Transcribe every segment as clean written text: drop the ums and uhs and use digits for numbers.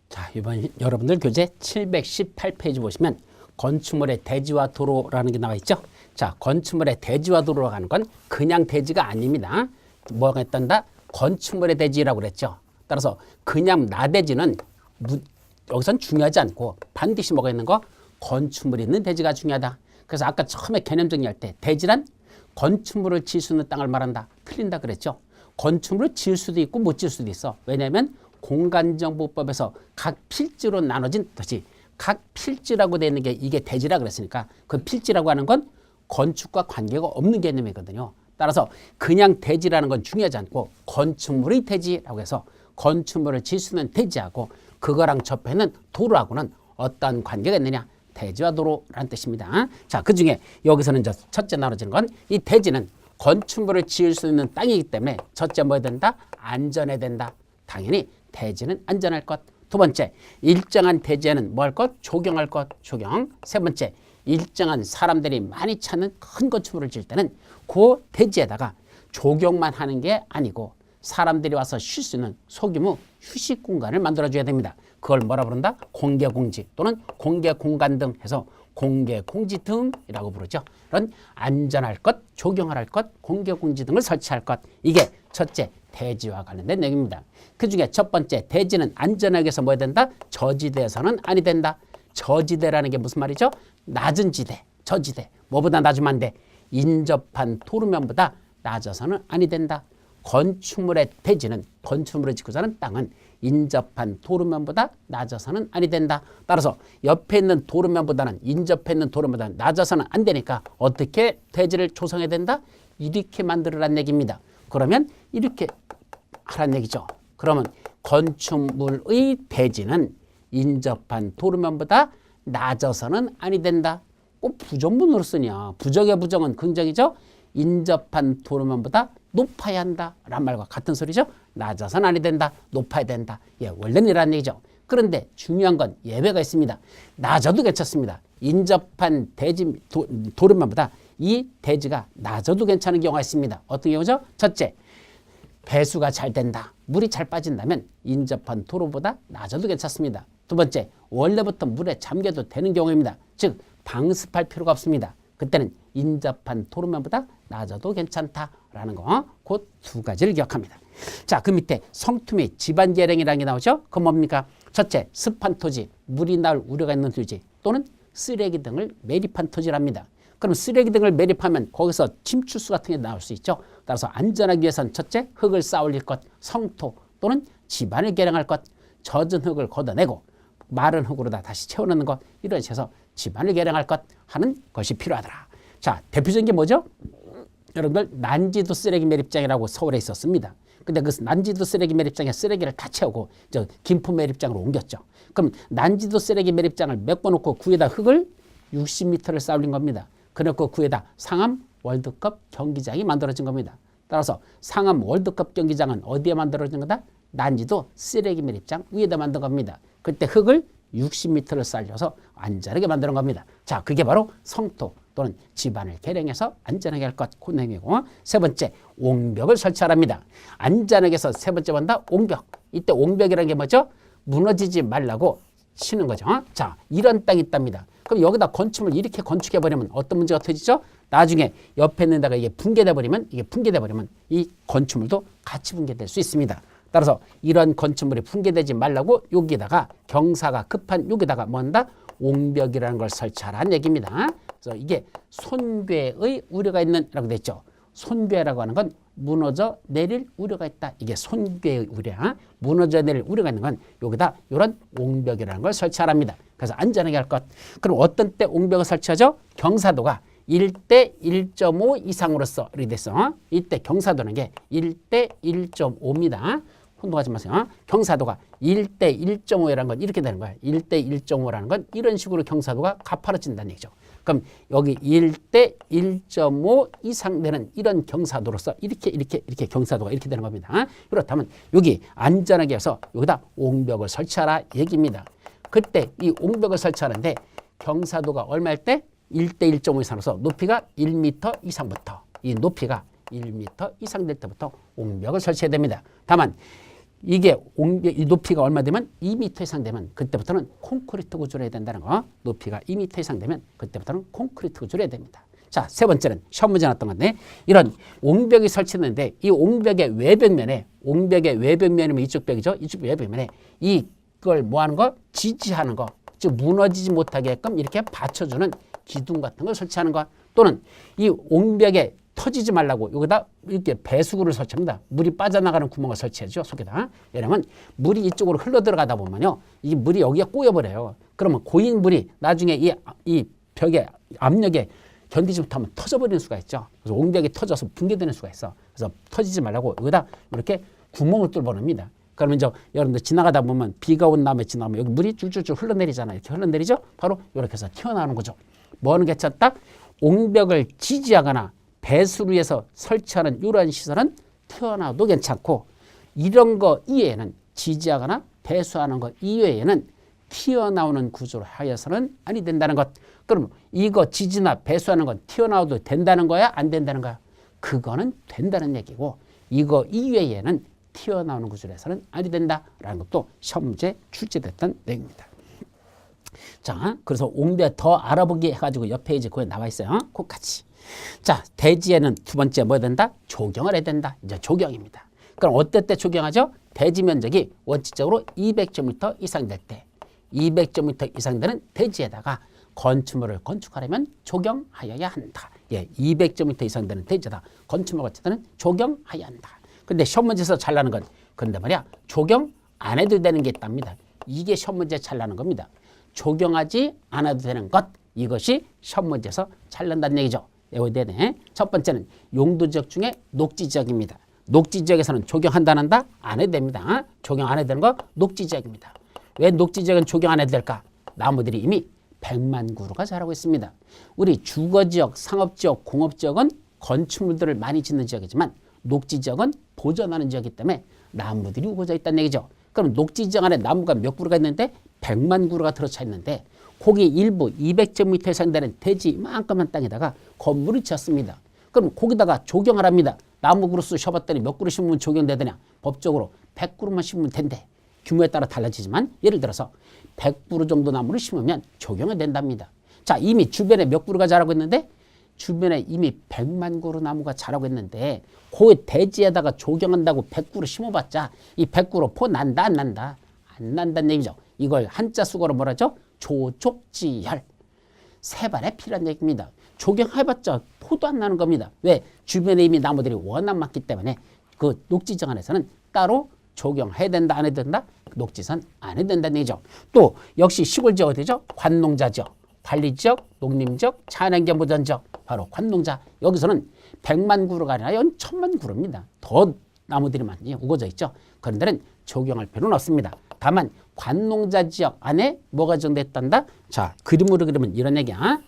자, 이번 여러분들 교재 718페이지 보시면 건축물의 대지와 도로라는 게 나와 있죠. 자, 건축물의 대지와 도로라고 하는 건 그냥 대지가 아닙니다. 뭐가 있단다? 건축물의 대지라고 그랬죠. 따라서 그냥 나대지는 여기선 중요하지 않고 반드시 뭐가 있는 거? 건축물이 있는 대지가 중요하다. 그래서 아까 처음에 개념 정리할 때 대지란 건축물을 지을 수 있는 땅을 말한다. 틀린다 그랬죠. 건축물을 지을 수도 있고 못 지을 수도 있어. 왜냐하면 공간정보법에서 각 필지로 나눠진 것이 각 필지라고 되어 있는 게 이게 대지라 그랬으니까 그 필지라고 하는 건 건축과 관계가 없는 개념이거든요. 따라서 그냥 대지라는 건 중요하지 않고 건축물의 대지라고 해서 건축물을 지을 수 있는 대지하고 그거랑 접해 있는 도로하고는 어떤 관계가 있느냐? 대지와 도로라는 뜻입니다. 자, 그중에 여기서는 첫째 나눠지는 건 이 대지는 건축물을 지을 수 있는 땅이기 때문에 첫째 뭐 해야 된다? 안전해야 된다. 당연히 대지는 안전할 것. 두 번째, 일정한 대지에는 뭐 할 것? 조경할 것. 조경. 세 번째, 일정한 사람들이 많이 찾는 큰 건축물을 지을 때는 그 대지에다가 조경만 하는 게 아니고 사람들이 와서 쉴 수 있는 소규모 휴식 공간을 만들어줘야 됩니다. 그걸 뭐라 부른다? 공개공지 또는 공개공간 등 해서 공개공지 등이라고 부르죠. 그런 안전할 것, 조경할 것, 공개공지 등을 설치할 것. 이게 첫째 대지와 관련된 내용입니다. 그중에 첫 번째 대지는 안전하게 해서 뭐 해야 된다? 저지대에서는 아니 된다. 저지대라는 게 무슨 말이죠? 낮은 지대, 저지대. 뭐보다 낮으면 안 돼? 인접한 도로면보다 낮아서는 아니 된다. 건축물의 대지는 건축물을 짓고 사는 땅은 인접한 도로면보다 낮아서는 아니 된다. 따라서 옆에 있는 도로면보다는 인접해 있는 도로면보다 낮아서는 안 되니까 어떻게 대지를 조성해야 된다? 이렇게 만들으라는 얘기입니다. 그러면 이렇게 하라는 얘기죠. 그러면 건축물의 대지는 인접한 도로면보다 낮아서는 아니 된다. 꼭 부정문으로 쓰냐. 부정의 부정은 긍정이죠. 인접한 도로면보다 높아야 한다 라는 말과 같은 소리죠. 낮아서는 아니 된다. 높아야 된다. 예, 원래는 이라는 얘기죠. 그런데 중요한 건 예외가 있습니다. 낮아도 괜찮습니다. 인접한 대지 도로면보다 이 대지가 낮아도 괜찮은 경우가 있습니다. 어떤 경우죠? 첫째, 배수가 잘 된다. 물이 잘 빠진다면 인접한 도로보다 낮아도 괜찮습니다. 두 번째, 원래부터 물에 잠겨도 되는 경우입니다. 즉 방습할 필요가 없습니다. 그때는 인접한 도로면보다 낮아도 괜찮다라는 거, 그 두 가지를 기억합니다. 자, 그 밑에 성토 및 집안 계량이라는 게 나오죠. 그건 뭡니까? 첫째, 습한 토지, 물이 나올 우려가 있는 토지 또는 쓰레기 등을 매립한 토지랍니다. 그럼 쓰레기 등을 매립하면 거기서 침출수 같은 게 나올 수 있죠. 따라서 안전하기 위해서는 첫째, 흙을 쌓아올릴 것, 성토 또는 집안을 계량할 것, 젖은 흙을 걷어내고 마른 흙으로다 다시 채워넣는 것, 이런 식으로 집안을 계량할 것 하는 것이 필요하더라. 자, 대표적인 게 뭐죠? 여러분들 난지도 쓰레기 매립장이라고 서울에 있었습니다. 근데 그 난지도 쓰레기 매립장에 쓰레기를 다 채우고 김포 매립장으로 옮겼죠. 그럼 난지도 쓰레기 매립장을 메꿔놓고 그 위에다 흙을 60m를 쌓아올린 겁니다. 그래놓고 그 위에다 상암 월드컵 경기장이 만들어진 겁니다. 따라서 상암 월드컵 경기장은 어디에 만들어진 거다? 난지도 쓰레기 매립장 위에다 만든 겁니다. 그때 흙을 60m를 쌓아서 안전하게 만드는 겁니다. 자, 그게 바로 성토 또는 집안을 계량해서 안전하게 할 것, 그 내용이고. 세 번째, 옹벽을 설치하랍니다. 안전하게 해서 세 번째 본다, 옹벽. 이때 옹벽이라는 게 뭐죠? 무너지지 말라고 치는 거죠. 자, 이런 땅이 있답니다. 그럼 여기다 건축물 이렇게 건축해버리면 어떤 문제가 터지죠? 나중에 옆에 있는 데가 이게 붕괴돼 버리면 이 건축물도 같이 붕괴될 수 있습니다. 따라서 이런 건축물이 붕괴되지 말라고 여기다가 경사가 급한 여기다가 뭔다? 옹벽이라는 걸 설치하라는 얘기입니다. 그래서 이게 손괴의 우려가 있는 라고 되어 있죠. 손괴라고 하는 건 무너져 내릴 우려가 있다. 이게 손괴의 우려. 무너져 내릴 우려가 있는 건 여기다 이런 옹벽이라는 걸 설치하랍니다. 그래서 안전하게 할 것. 그럼 어떤 때 옹벽을 설치하죠? 경사도가 1대 1.5 이상으로서 이렇게 됐어. 이때 경사도는 게 1대 1.5입니다. 혼동하지 마세요. 경사도가 1대 1.5라는 건 이렇게 되는 거야. 1대 1.5라는 건 이런 식으로 경사도가 가파라진다는 얘기죠. 그럼 여기 1대 1.5 이상 되는 이런 경사도로서 이렇게 경사도가 이렇게 되는 겁니다. 그렇다면 여기 안전하게 해서 여기다 옹벽을 설치하라 얘기입니다. 그때 이 옹벽을 설치하는데 경사도가 얼마일 때? 1대 1.5 이상으로서 높이가 1m 이상부터 이 높이가 1m 이상 될 때부터 옹벽을 설치해야 됩니다. 다만 이게 이 높이가 얼마 되면 2m 이상 되면 그때부터는 콘크리트 구조를 해야 된다는 거. 높이가 2m 이상 되면 그때부터는 콘크리트 구조를 해야 됩니다. 자, 세 번째는 시험 문제 나왔던 건데 이런 옹벽이 설치됐는데 이 옹벽의 외벽면에 옹벽의 외벽면이면 이쪽 벽이죠. 이쪽 외벽면에 이걸 뭐 하는 거? 지지하는 거. 즉 무너지지 못하게끔 이렇게 받쳐주는 기둥 같은 걸 설치하는 거. 또는 이 옹벽에 터지지 말라고 여기다 이렇게 배수구를 설치합니다. 물이 빠져나가는 구멍을 설치하죠. 속에다. 왜냐면 물이 이쪽으로 흘러 들어가다 보면요. 이 물이 여기에 꼬여버려요. 그러면 고인 물이 나중에 이 벽의 압력에 견디지 못하면 터져버리는 수가 있죠. 그래서 옹벽이 터져서 붕괴되는 수가 있어. 그래서 터지지 말라고 여기다 이렇게 구멍을 뚫어놓습니다. 그러면 이제 여러분들 지나가다 보면 비가 온 다음에 지나가면 여기 물이 줄줄줄 흘러내리잖아요. 이렇게 흘러내리죠. 바로 이렇게 해서 튀어나오는 거죠. 뭐 하는 게 찼다? 옹벽을 지지하거나 배수를 위해서 설치하는 이러한 시설은 튀어나와도 괜찮고 이런 거 이외에는 지지하거나 배수하는 것 이외에는 튀어나오는 구조로 하여서는 아니 된다는 것. 그럼 이거 지지나 배수하는 건 튀어나와도 된다는 거야? 안 된다는 거야? 그거는 된다는 얘기고 이거 이외에는 튀어나오는 구조로 해서는 아니 된다라는 것도 시험 문제 출제됐던 내용입니다. 자, 그래서 옹벽 더 알아보기 해가지고 옆 페이지 거기 나와 있어요. 그 같이. 자, 대지에는 두 번째 뭐 해야 된다? 조경을 해야 된다. 이제 조경입니다. 그럼 어떨 때 조경하죠? 대지 면적이 원칙적으로 200제곱미터 이상 될 때, 200제곱미터 이상 되는 대지에다가 건축물을 건축하려면 조경하여야 한다. 예, 200제곱미터 이상 되는 대지에다 건축물 건축할 때는 조경하여야 한다. 근데 시험 문제에서 잘 나는 건 근데 말이야 조경 안 해도 되는 게 있답니다. 이게 시험 문제 잘 나는 겁니다. 조경하지 않아도 되는 것 이것이 시험 문제에서 잘 난다는 얘기죠. 외워야 되네. 첫 번째는 용도지역 중에 녹지지역입니다. 녹지지역에서는 조경한다 안 한다? 안 해도 됩니다. 조경 안 해도 되는 거 녹지지역입니다. 왜 녹지지역은 조경 안 해도 될까? 나무들이 이미 100만 그루가 자라고 있습니다. 우리 주거지역, 상업지역, 공업지역은 건축물들을 많이 짓는 지역이지만 녹지지역은 보존하는 지역이기 때문에 나무들이 우거져 있다는 얘기죠. 그럼 녹지지역 안에 나무가 몇 그루가 있는데 100만 그루가 들어차 있는데 거기 일부 200제곱미터 이상 되는 대지 이만큼한 땅에다가 건물을 지었습니다. 그럼 거기다가 조경을 합니다. 나무 그루 수 쉬어봤더니 몇 그루 심으면 조경되더냐? 법적으로 100그루만 심으면 된대. 규모에 따라 달라지지만 예를 들어서 100그루 정도 나무를 심으면 조경이 된답니다. 자, 이미 주변에 몇 그루가 자라고 있는데 주변에 이미 100만 그루 나무가 자라고 있는데 그 대지에다가 조경한다고 100그루 심어봤자 이 100그루 포 난다 안 난다? 안 난다는 얘기죠. 이걸 한자 수거로 뭐라죠? 조족지혈. 세발에 필요한 얘기입니다. 조경해봤자 포도 안 나는 겁니다. 왜? 주변에 이미 나무들이 워낙 많기 때문에 그 녹지지역 안에서는 따로 조경해야 된다 안 해도 된다? 녹지선 안 해도 된다는 얘기죠. 또 역시 시골지역 어디죠? 관농자지역, 관리지역, 농림지역, 자연환경보전지역 바로 관농자. 여기서는 100만 그루가 아니라 1000만 그루입니다. 더 나무들이 많이 우거져 있죠. 그런 데는 조경할 필요는 없습니다. 다만 관농자 지역 안에 뭐가 정됐단다? 자, 그림으로 그리면 이런 얘기야.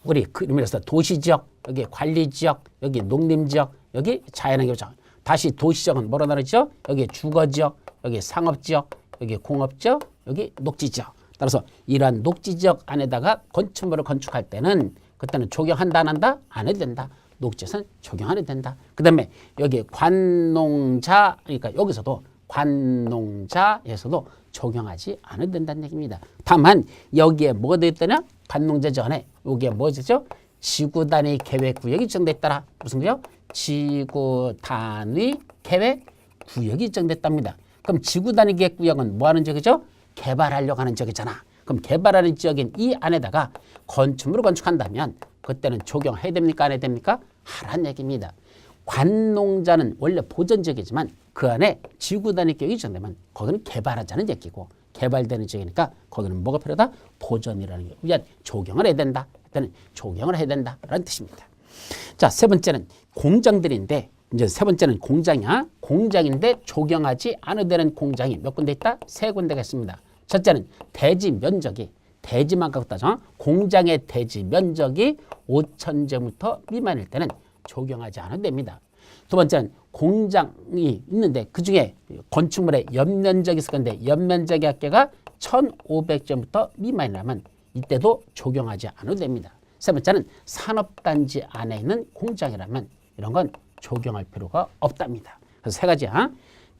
우리 그림에서 도시지역, 여기 관리지역, 여기 농림지역, 여기 자연환경지역. 다시 도시지역은 뭐로 나누죠? 여기 주거지역, 여기 상업지역, 여기 공업지역, 여기 녹지지역. 따라서 이러한 녹지지역 안에다가 건축물을 건축할 때는 그때는 조경한다 안 한다? 안 해도 된다. 녹지에서는 조경 안 해도 된다. 그 다음에 여기 관농자, 그러니까 여기서도 관농자에서도 적용하지 않아도 된다는 얘기입니다. 다만 여기에 뭐가 되어 있다냐? 관농자 전에 여기에 뭐죠? 지구단위 계획구역이 지정됐더라. 무슨 구역? 지구단위 계획구역이 지정됐답니다. 그럼 지구단위 계획구역은 뭐 하는 지역이죠? 개발하려고 하는 지역이잖아. 그럼 개발하는 지역인 이 안에다가 건축물을 건축한다면 그때는 적용해야 됩니까? 안 해야 됩니까? 하란 얘기입니다. 관농자는 원래 보전지역이지만 그 안에 지구단위 계획이 지정되면 거기는 개발하자는 얘기고 개발되는 지역이니까 거기는 뭐가 필요하다? 보전이라는 게 위한 조경을 해야 된다. 그때는 조경을 해야 된다라는 뜻입니다. 자, 세 번째는 공장들인데 이제 세 번째는 공장이야. 공장인데 조경하지 않아도 되는 공장이 몇 군데 있다? 세 군데가 있습니다. 첫째는 대지 면적이 대지만 갖고 따져 공장의 대지 면적이 5,000제곱미터 미만일 때는 조경하지 않아도 됩니다. 두 번째는 공장이 있는데 그중에 건축물의 연면적이 있을 건데 연면적의 합계가 1,500제곱미터 미만이라면 이때도 조경하지 않아도 됩니다. 세 번째는 산업단지 안에 있는 공장이라면 이런 건 조경할 필요가 없답니다. 그래서 세 가지야.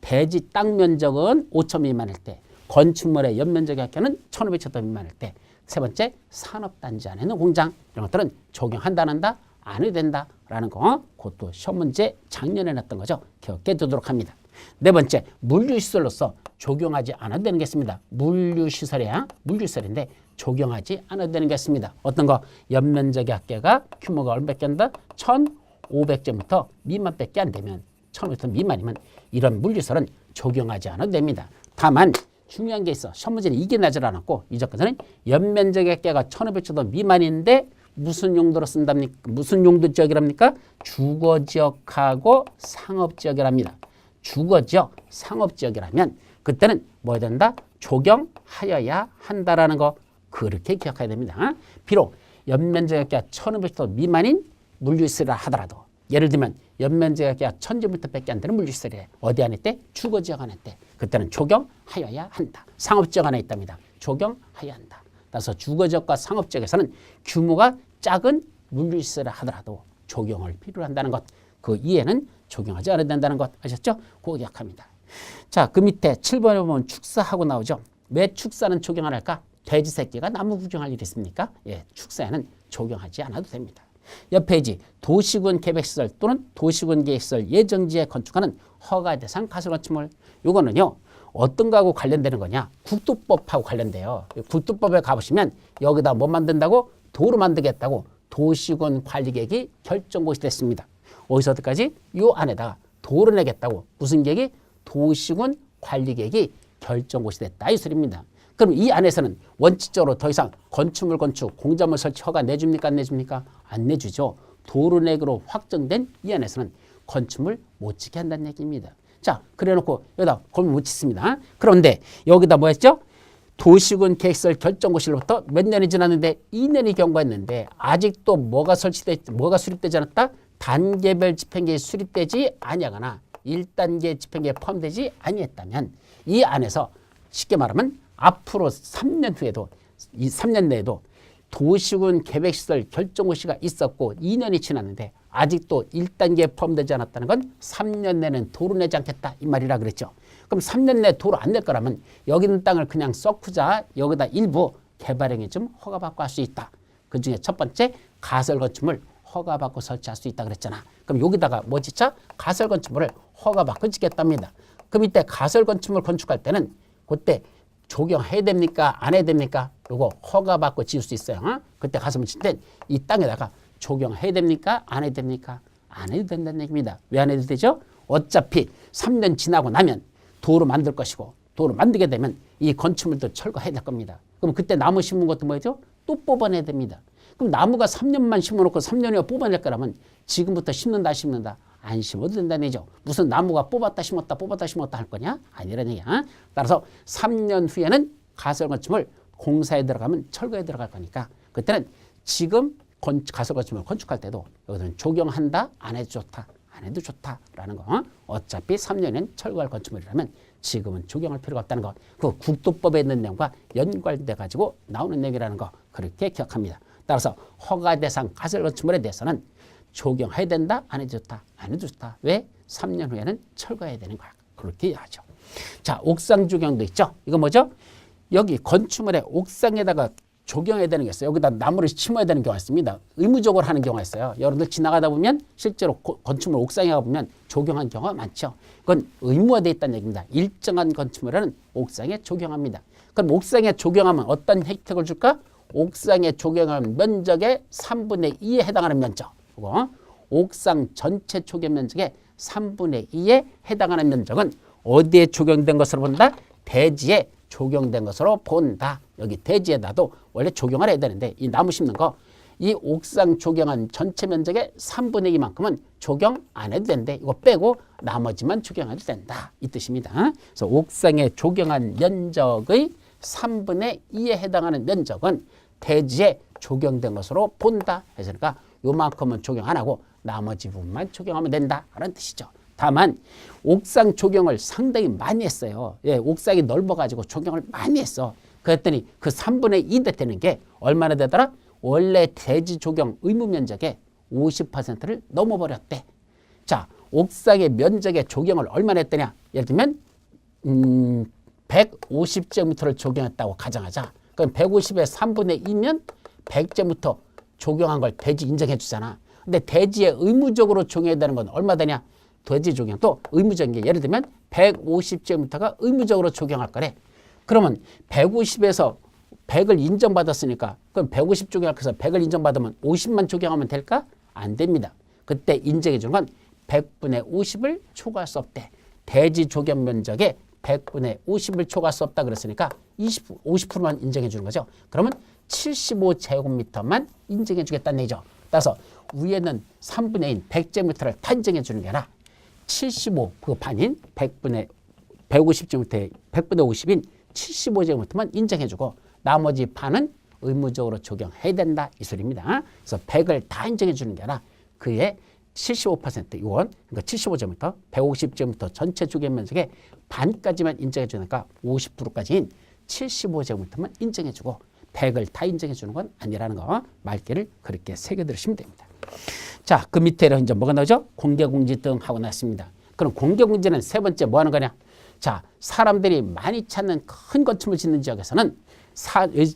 대지 땅 면적은 5천 미만일 때, 건축물의 연면적의 합계는 1,500제곱 미만일 때, 세 번째 산업단지 안에 있는 공장 이런 것들은 적용한다 안 한다? 안 해도 된다라는 거 그것도 시험 문제 작년에 냈던 거죠. 기억해 두도록 합니다. 네 번째 물류시설로서 적용하지 않아도 되는 게 있습니다. 물류시설이야 물류시설인데 적용하지 않아도 되는 게 있습니다. 어떤 거? 연면적의 합계가 규모가 얼마밖에 안 된다? 1,500제곱미터 미만밖에 안 되면 1,500제곱미터 미만이면 이런 물류시설은 적용하지 않아도 됩니다. 다만 중요한 게 있어. 시험 문제는 이게 나질 않았고 이전까지는 연면적의 합계가 1,500제곱 미만인데 무슨 용도로 쓴답니까? 무슨 용도 지역이랍니까? 주거지역하고 상업지역이랍니다. 주거지역, 상업지역이라면 그때는 뭐 해야 된다? 적용하여야 한다라는 거 그렇게 기억해야 됩니다. 비록 연면적의 합계가 1,500제곱 미만인 물류시설이라 하더라도 예를 들면 연면적의 합계가 1,000제곱미터밖에 안 되는 물류시설이래. 어디 안에 있대? 주거지역 안에 있대. 그때는 적용하여야 한다. 상업지역 안에 있답니다. 적용하여야 한다. 따라서 주거지역과 상업지역에서는 규모가 작은 물류시설을 하더라도 적용을 필요로 한다는 것. 그 이해는 적용하지 않아야 된다는 것 아셨죠? 그거 기억합니다. 자, 그 밑에 7번에 보면 축사하고 나오죠. 왜 축사는 적용 안 할까? 돼지 새끼가 나무 구경할 일이 있습니까? 예, 축사에는 적용하지 않아도 됩니다. 옆 페이지 도시군 계획시설 또는 도시군 계획시설 예정지에 건축하는 허가 대상 가설 건축물. 요거는요. 어떤 거하고 관련되는 거냐? 국도법하고 관련돼요. 국도법에 가보시면 여기다 뭐 만든다고? 도로 만들겠다고 도시군 관리계획이 결정고시 됐습니다. 어디서 어디까지? 요 안에다가 도로 내겠다고. 무슨 계획이? 도시군 관리계획이 결정고시 됐다. 이 소리입니다. 그럼 이 안에서는 원칙적으로 더 이상 건축물 건축, 공작물 설치 허가 내줍니까? 안 내줍니까? 안 내주죠. 도로 내기로 확정된 이 안에서는 건축물 못 짓게 한다는 얘기입니다. 자, 그래놓고 여기다 건물 못 짓습니다. 그런데 여기다 뭐 했죠? 도시군 계획설 결정고시로부터 몇 년이 지났는데 2년이 경과했는데 아직도 뭐가 수립되지 않았다? 단계별 집행계획이 수립되지 아니하거나 1단계 집행계획에 포함되지 아니했다면 이 안에서 쉽게 말하면 앞으로 3년 후에도 이 3년 내에도 도시군 계획시설 결정고시가 있었고 2년이 지났는데 아직도 1단계에 포함되지 않았다는 건 3년 내는 도로 내지 않겠다 이 말이라 그랬죠. 그럼 3년 내 도로 안 낼 거라면 여기 있는 땅을 그냥 썩후자 여기다 일부 개발행위 좀 허가받고 할 수 있다. 그중에 첫 번째 가설 건축물 허가받고 설치할 수 있다 그랬잖아. 그럼 여기다가 뭐 짓자? 가설 건축물을 허가받고 짓겠답니다. 그럼 이때 가설 건축물 건축할 때는 그때 적용해야 됩니까? 안 해야 됩니까? 요거 허가받고 지을 수 있어요. 그때 가서 묻힐 땐 이 땅에다가 적용해야 됩니까? 안 해야 됩니까? 안 해도 된다는 얘기입니다. 왜 안 해도 되죠? 어차피 3년 지나고 나면 도로 만들 것이고 도로 만들게 되면 이 건축물도 철거해야 될 겁니다. 그럼 그때 나무 심은 것도 뭐죠? 또 뽑아내야 됩니다. 그럼 나무가 3년만 심어놓고 3년 후에 뽑아낼 거라면 지금부터 심는다 안 심어도 된다는 얘기죠. 무슨 나무가 뽑았다 심었다 할 거냐? 아니라는 얘기야. 따라서 3년 후에는 가설 건축물 공사에 들어가면 철거에 들어갈 거니까 그때는 지금 가설 건축물 건축할 때도 여기서는 적용한다, 안 해도 좋다, 안 해도 좋다라는 거. 어차피 3년엔 철거할 건축물이라면 지금은 적용할 필요가 없다는 거. 그 국도법에 있는 내용과 연관돼 가지고 나오는 내용이라는 거 그렇게 기억합니다. 따라서 허가 대상 가설 건축물에 대해서는 적용해야 된다, 안 해도 좋다, 안 해도 좋다. 왜? 3년 후에는 철거해야 되는 거야. 그렇게 하죠. 자, 옥상 적용도 있죠. 이거 뭐죠? 여기 건축물의 옥상에다가 적용해야 되는 게 있어요. 여기다 나무를 심어야 되는 경우가 있습니다. 의무적으로 하는 경우가 있어요. 여러분들 지나가다 보면 실제로 건축물 옥상에 가보면 적용한 경우가 많죠. 그건 의무화되어 있다는 얘기입니다. 일정한 건축물에는 옥상에 적용합니다. 그럼 옥상에 적용하면 어떤 혜택을 줄까? 옥상에 적용한 면적의 3분의 2에 해당하는 면적. 그거 옥상 전체 초경 면적의 3분의 2에 해당하는 면적은 어디에 적용된 것으로 본다? 대지에 적용된 것으로 본다. 여기 대지에다도 원래 적용을 해야 되는데 이 나무 심는 거 이 옥상 적용한 전체 면적의 3분의 2만큼은 적용 안 해도 되는데 이거 빼고 나머지만 적용해도 된다. 이 뜻입니다. 그래서 옥상에 적용한 면적의 3분의 2에 해당하는 면적은 대지에 적용된 것으로 본다. 그러니까 요만큼은 적용 안 하고 나머지 부분만 적용하면 된다라는 뜻이죠. 다만 옥상 적용을 상당히 많이 했어요. 예, 옥상이 넓어가지고 적용을 많이 했어. 그랬더니 그 3분의 2 되는 게 얼마나 되더라? 원래 대지 적용 의무 면적의 50%를 넘어버렸대. 자, 옥상의 면적의 조경을 얼마나 했더냐. 예를 들면 150제곱미터를 조경했다고 가정하자. 그럼 150의 3분의 2면 100제곱미터 조경한 걸 대지 인정해 주잖아. 근데 대지에 의무적으로 조경해야 되는 건 얼마 되냐. 대지 조경 또 의무적인 게 예를 들면 150제곱미터가 의무적으로 조경할 거래. 그러면 150에서 100을 인정받았으니까 그럼 150 조경할 거서 100을 인정받으면 50만 조경하면 될까? 안 됩니다. 그때 인정해 주는 건 100분의 50을 초과할 수 없대. 대지 조경 면적의 100분의 50을 초과할 수 없다 그랬으니까 50%만 인정해 주는 거죠. 그러면 75제곱미터만 인정해 주겠다는 얘기죠. 따라서 위에는 3분의 1 100제곱미터를 다 인정해 주는 게 아니라 75 그 반인 100분의 150제곱미터의 100분의 50인 75제곱미터만 인정해 주고 나머지 반은 의무적으로 적용해야 된다 이 소리입니다. 그래서 100을 다 인정해 주는 게 아니라 그의 75% 이건 그러니까 75제곱미터 150제곱미터 전체 조경 면적의 반까지만 인정해 주니까 50%까지인 75제곱미터만 인정해 주고 100을 다 인정해 주는 건 아니라는 거 말귀를 그렇게 새겨 들으시면 됩니다. 자, 그 밑에는 이제 뭐가 나오죠? 공개공지 등 하고 났습니다. 그럼 공개공지는 세 번째 뭐 하는 거냐? 자, 사람들이 많이 찾는 큰 건축물 짓는 지역에서는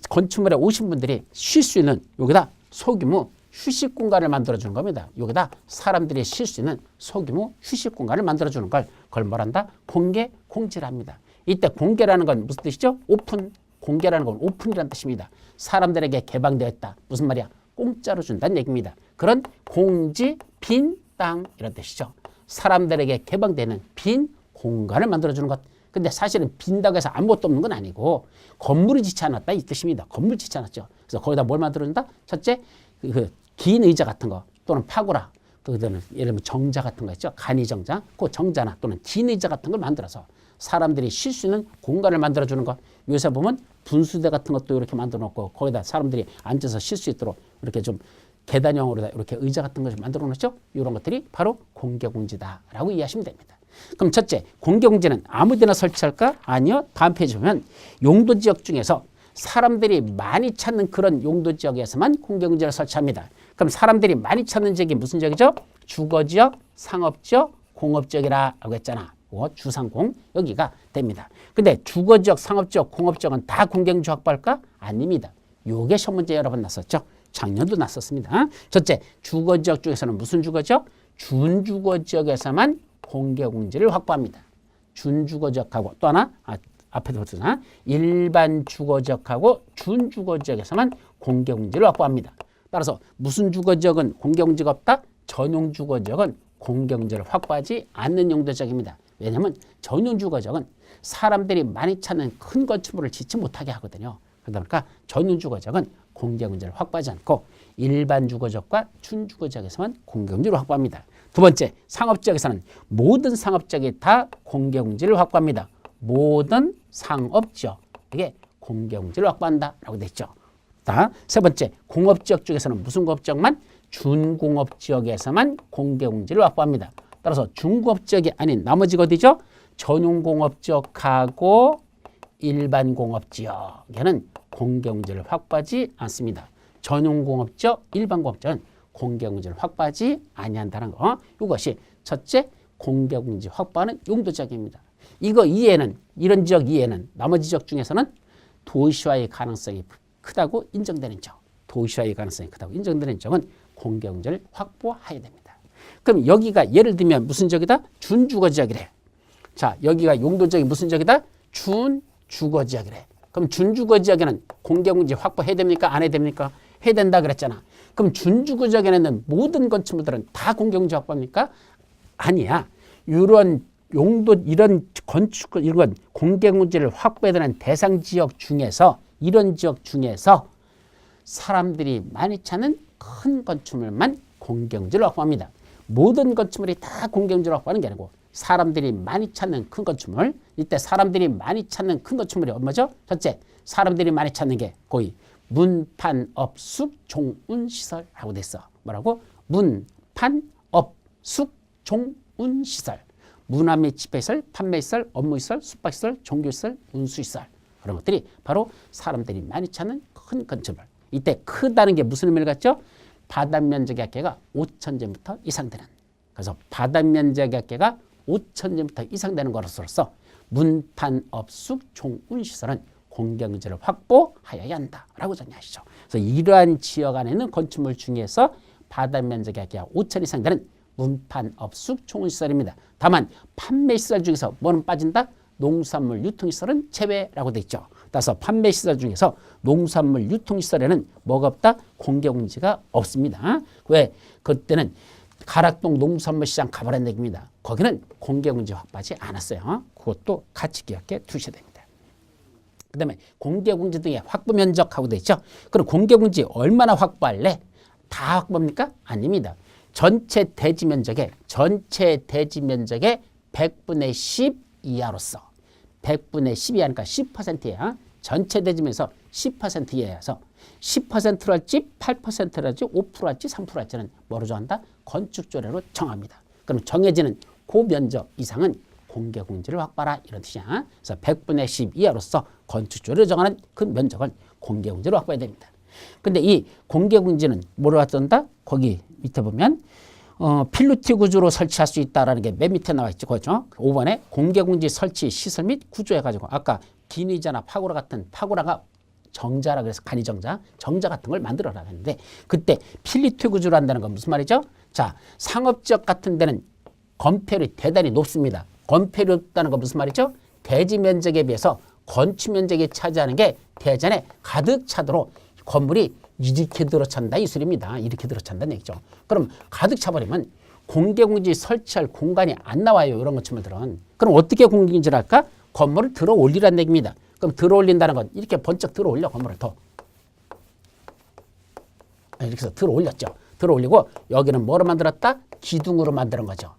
건축물에 오신 분들이 쉴 수 있는 여기다 소규모 휴식 공간을 만들어주는 겁니다. 여기다 사람들이 쉴 수 있는 소규모 휴식 공간을 만들어주는 걸 그걸 뭐란다? 공개 공지를 합니다. 이때 공개라는 건 무슨 뜻이죠? 오픈. 공개라는 건 오픈이라는 뜻입니다. 사람들에게 개방되어 있다. 무슨 말이야? 공짜로 준다는 얘기입니다. 그런 공지, 빈 땅 이런 뜻이죠. 사람들에게 개방되는 빈 공간을 만들어주는 것. 근데 사실은 빈다고 해서 아무것도 없는 건 아니고 건물을 짓지 않았다 이 뜻입니다. 건물 짓지 않았죠. 그래서 거기다 뭘 만들어준다? 첫째, 긴 의자 같은 거 또는 파고라, 그다음에 예를 들면 정자 같은 거 있죠. 간이정자, 그 정자나 또는 긴 의자 같은 걸 만들어서 사람들이 쉴 수 있는 공간을 만들어주는 것. 요새 보면 분수대 같은 것도 이렇게 만들어 놓고 거기다 사람들이 앉아서 쉴 수 있도록 이렇게 좀 계단형으로 이렇게 의자 같은 것을 만들어 놓죠. 이런 것들이 바로 공개공지다라고 이해하시면 됩니다. 그럼 첫째, 공개공지는 아무데나 설치할까? 아니요. 다음 페이지 보면 용도지역 중에서 사람들이 많이 찾는 그런 용도지역에서만 공개공지를 설치합니다. 그럼 사람들이 많이 찾는 지역이 무슨 지역이죠? 주거지역, 상업지역, 공업지역이라고 했잖아. 주상공 여기가 됩니다. 근데 주거지역, 상업지역, 공업지역은 다 공개공지 확보할까? 아닙니다. 요게 시험 문제 여러 번 났었죠. 작년도 났었습니다. 첫째, 주거지역 중에서는 무슨 주거지역? 준주거지역에서만 공개공지를 확보합니다. 준주거지역하고 또 하나 앞에도 보잖아. 일반 주거지역하고 준주거지역에서만 공개공지를 확보합니다. 따라서 무슨 주거지역은 공개공지가 없다? 전용 주거지역은 공개공지를 확보하지 않는 용도지역입니다. 왜냐하면 전용 주거지역은 사람들이 많이 찾는 큰 건축물을 짓지 못하게 하거든요. 그러다 보니까 전용 주거지역은 공개공지를 확보하지 않고 일반 주거지역과 준주거지역에서만 공개공지를 확보합니다. 두 번째, 상업지역에서는 모든 상업지역이 다 공개공지를 확보합니다. 모든 상업지역에게 공개공지를 확보한다라고 되어 있죠. 세 번째, 공업지역 중에서는 무슨 공업지역만? 준공업지역에서만 공개공지를 확보합니다. 따라서 중공업지역이 아닌 나머지가 어디죠? 전용공업지역하고 일반공업지역에는 공개공지를 확보하지 않습니다. 전용공업지역, 일반공업지역은 공개공지를 확보하지 아니한다는 거. 이것이 첫째, 공개공지 확보하는 용도지역입니다. 이거 이해는 이런 지역 이해는 나머지 지역 중에서는 도시화의 가능성이 크다고 인정되는 지역. 도시화의 가능성이 크다고 인정되는 지역은 공개공지를 확보해야 됩니다. 그럼 여기가 예를 들면 무슨 지역이다? 준주거지역이래. 자, 여기가 용도지역이 무슨 지역이다? 준주거지역이래. 그럼 준주거지역에는 공개공지 확보해야 됩니까? 안 해야 됩니까? 해야 된다 그랬잖아. 그럼 준주거지역에는 모든 건축물들은 다 공개공지 확보합니까? 아니야. 이런 용도 이런 건축 이런 공개공지를 확보해야 되는 대상 지역 중에서 이런 지역 중에서 사람들이 많이 찾는 큰 건축물만 공개공지를 확보합니다. 모든 건축물이 다 공개공지를 확보하는 게 아니고 사람들이 많이 찾는 큰 건축물. 이때 사람들이 많이 찾는 큰 건축물이 뭐죠? 첫째, 사람들이 많이 찾는 게 거의 문, 판, 업, 숙, 종, 운, 시설하고 됐어. 뭐라고? 문, 판, 업, 숙, 종, 운, 시설. 문화 및 집회시설, 판매시설, 업무시설, 숙박시설, 종교시설, 운수시설. 그런 것들이 바로 사람들이 많이 찾는 큰 건축물. 이때 크다는 게 무슨 의미를 갖죠? 바닥 면적의 합계가 5,000제곱미터 이상 되는. 그래서 바닥 면적의 합계가 5,000제곱미터 이상 되는 것으로서 문판, 업숙, 종운 시설은 공개공지를 확보하여야 한다라고 정리하시죠. 그래서 이러한 지역 안에는 건축물 중에서 바닥 면적의 합계가 5,000 이상 되는 문판, 업숙, 종운 시설입니다. 다만 판매 시설 중에서 뭐는 빠진다? 농산물 유통시설은 제외라고 되어 있죠. 따라서 판매 시설 중에서 농산물 유통시설에는 뭐가 없다? 공개공지가 없습니다. 왜? 그때는 가락동 농산물 시장 가버린 얘기입니다. 거기는 공개공지 확보하지 않았어요. 그것도 같이 기억해 두셔야 됩니다. 그 다음에 공개공지 등의 확보 면적하고 되어 있죠. 그럼 공개공지 얼마나 확보할래? 다 확보입니까? 아닙니다. 전체 대지 면적의 100분의 10 이하로서 100분의 10 이하니까 10%예요. 전체 대지면서 10% 이하여서 10%로 할지 8%로 할지 5%로 할지 3%로 할지는 뭐로 정한다? 건축조례로 정합니다. 그럼 정해지는 그 면적 이상은 공개공지를 확보하라 이런 뜻이야. 그래서 100분의 10 이하로서 건축조례로 정하는 그 면적을 공개공지로 확보해야 됩니다. 근데 이 공개공지는 뭐로 갖다 거기 밑에 보면 필루티 구조로 설치할 수 있다라는 게 맨 밑에 나와 있죠. 그렇죠? 5번에 공개공지 설치 시설 및 구조해가지고 아까 기니자나 파고라 같은 파고라가 정자라 그래서 간이정자, 정자 같은 걸 만들어라 했는데 그때 필루티 구조로 한다는 건 무슨 말이죠? 자, 상업지역 같은 데는 건폐율이 대단히 높습니다. 건폐율이 높다는 건 무슨 말이죠? 대지 면적에 비해서 건축 면적이 차지하는 게 대전에 가득 차도록 건물이 이렇게 들어찬다 이 소리입니다. 이렇게 들어찬다는 얘기죠. 그럼 가득 차버리면 공개공지 설치할 공간이 안 나와요. 이런 건축물들은. 그럼 어떻게 공개공지를 할까? 건물을 들어 올리라는 얘기입니다. 그럼 들어 올린다는 건 이렇게 번쩍 들어 올려 건물을 더. 이렇게 해서 들어 올렸죠. 들어 올리고 여기는 뭐로 만들었다? 기둥으로 만드는 거죠.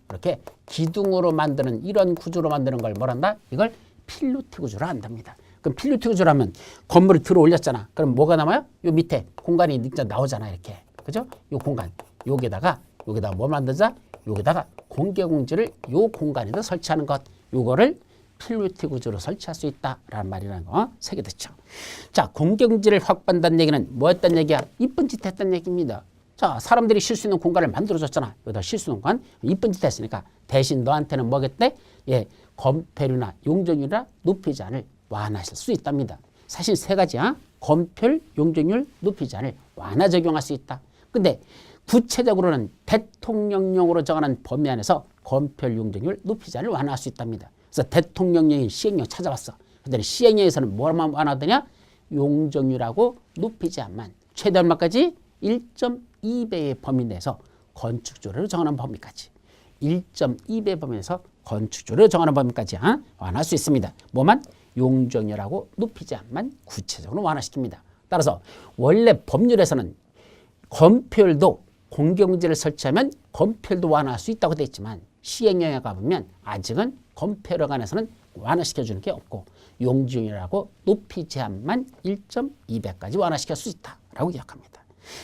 이렇게 기둥으로 만드는 이런 구조로 만드는 걸 뭐란다? 이걸 필루티 구조로 한답니다. 그럼 필루티 구조라면 건물을 들어 올렸잖아. 그럼 뭐가 남아요? 요 밑에 공간이 나오잖아. 이렇게. 그죠? 요 공간. 여기다가 뭐 만들자? 여기다가 공개공지를 요 공간에다 설치하는 것. 요거를 필루티 구조로 설치할 수 있다라는 말이라는 거 새겨듣죠. 자, 공개공지를 확보한다는 얘기는 뭐였단 얘기야? 이쁜 짓 했다는 얘기입니다. 자, 사람들이 쉴 수 있는 공간을 만들어줬잖아. 여기다 쉴 수 있는 공간. 이쁜 짓 했으니까 대신 너한테는 뭐겠대? 예, 건폐율이나 용적률이나 높이 제한을 완화하실 수 있답니다. 사실 세 가지야. 건폐율, 용적률, 높이 제한을 완화 적용할 수 있다. 근데 구체적으로는 대통령령으로 정하는 범위 안에서 건폐율, 용적률, 높이 제한을 완화할 수 있답니다. 그래서 대통령령이 시행령 찾아봤어. 그런데 시행령에서는 뭐만 완화하더냐? 용적률하고 높이 제한만 최대 얼마까지? 1.2배의 범위 내에서 건축조례로 정하는 범위까지 1.2배 범위 내에서 건축조례로 정하는 범위까지 완화할 수 있습니다. 뭐만? 용적률하고 높이 제한만 구체적으로 완화시킵니다. 따라서 원래 법률에서는 건폐율도 공개공지를 설치하면 건폐율도 완화할 수 있다고 되어 있지만 시행령에 가보면 아직은 건폐율에 관해서는 완화시켜주는 게 없고 용적률하고 높이 제한만 1.2배까지 완화시킬 수 있다라고 기억합니다.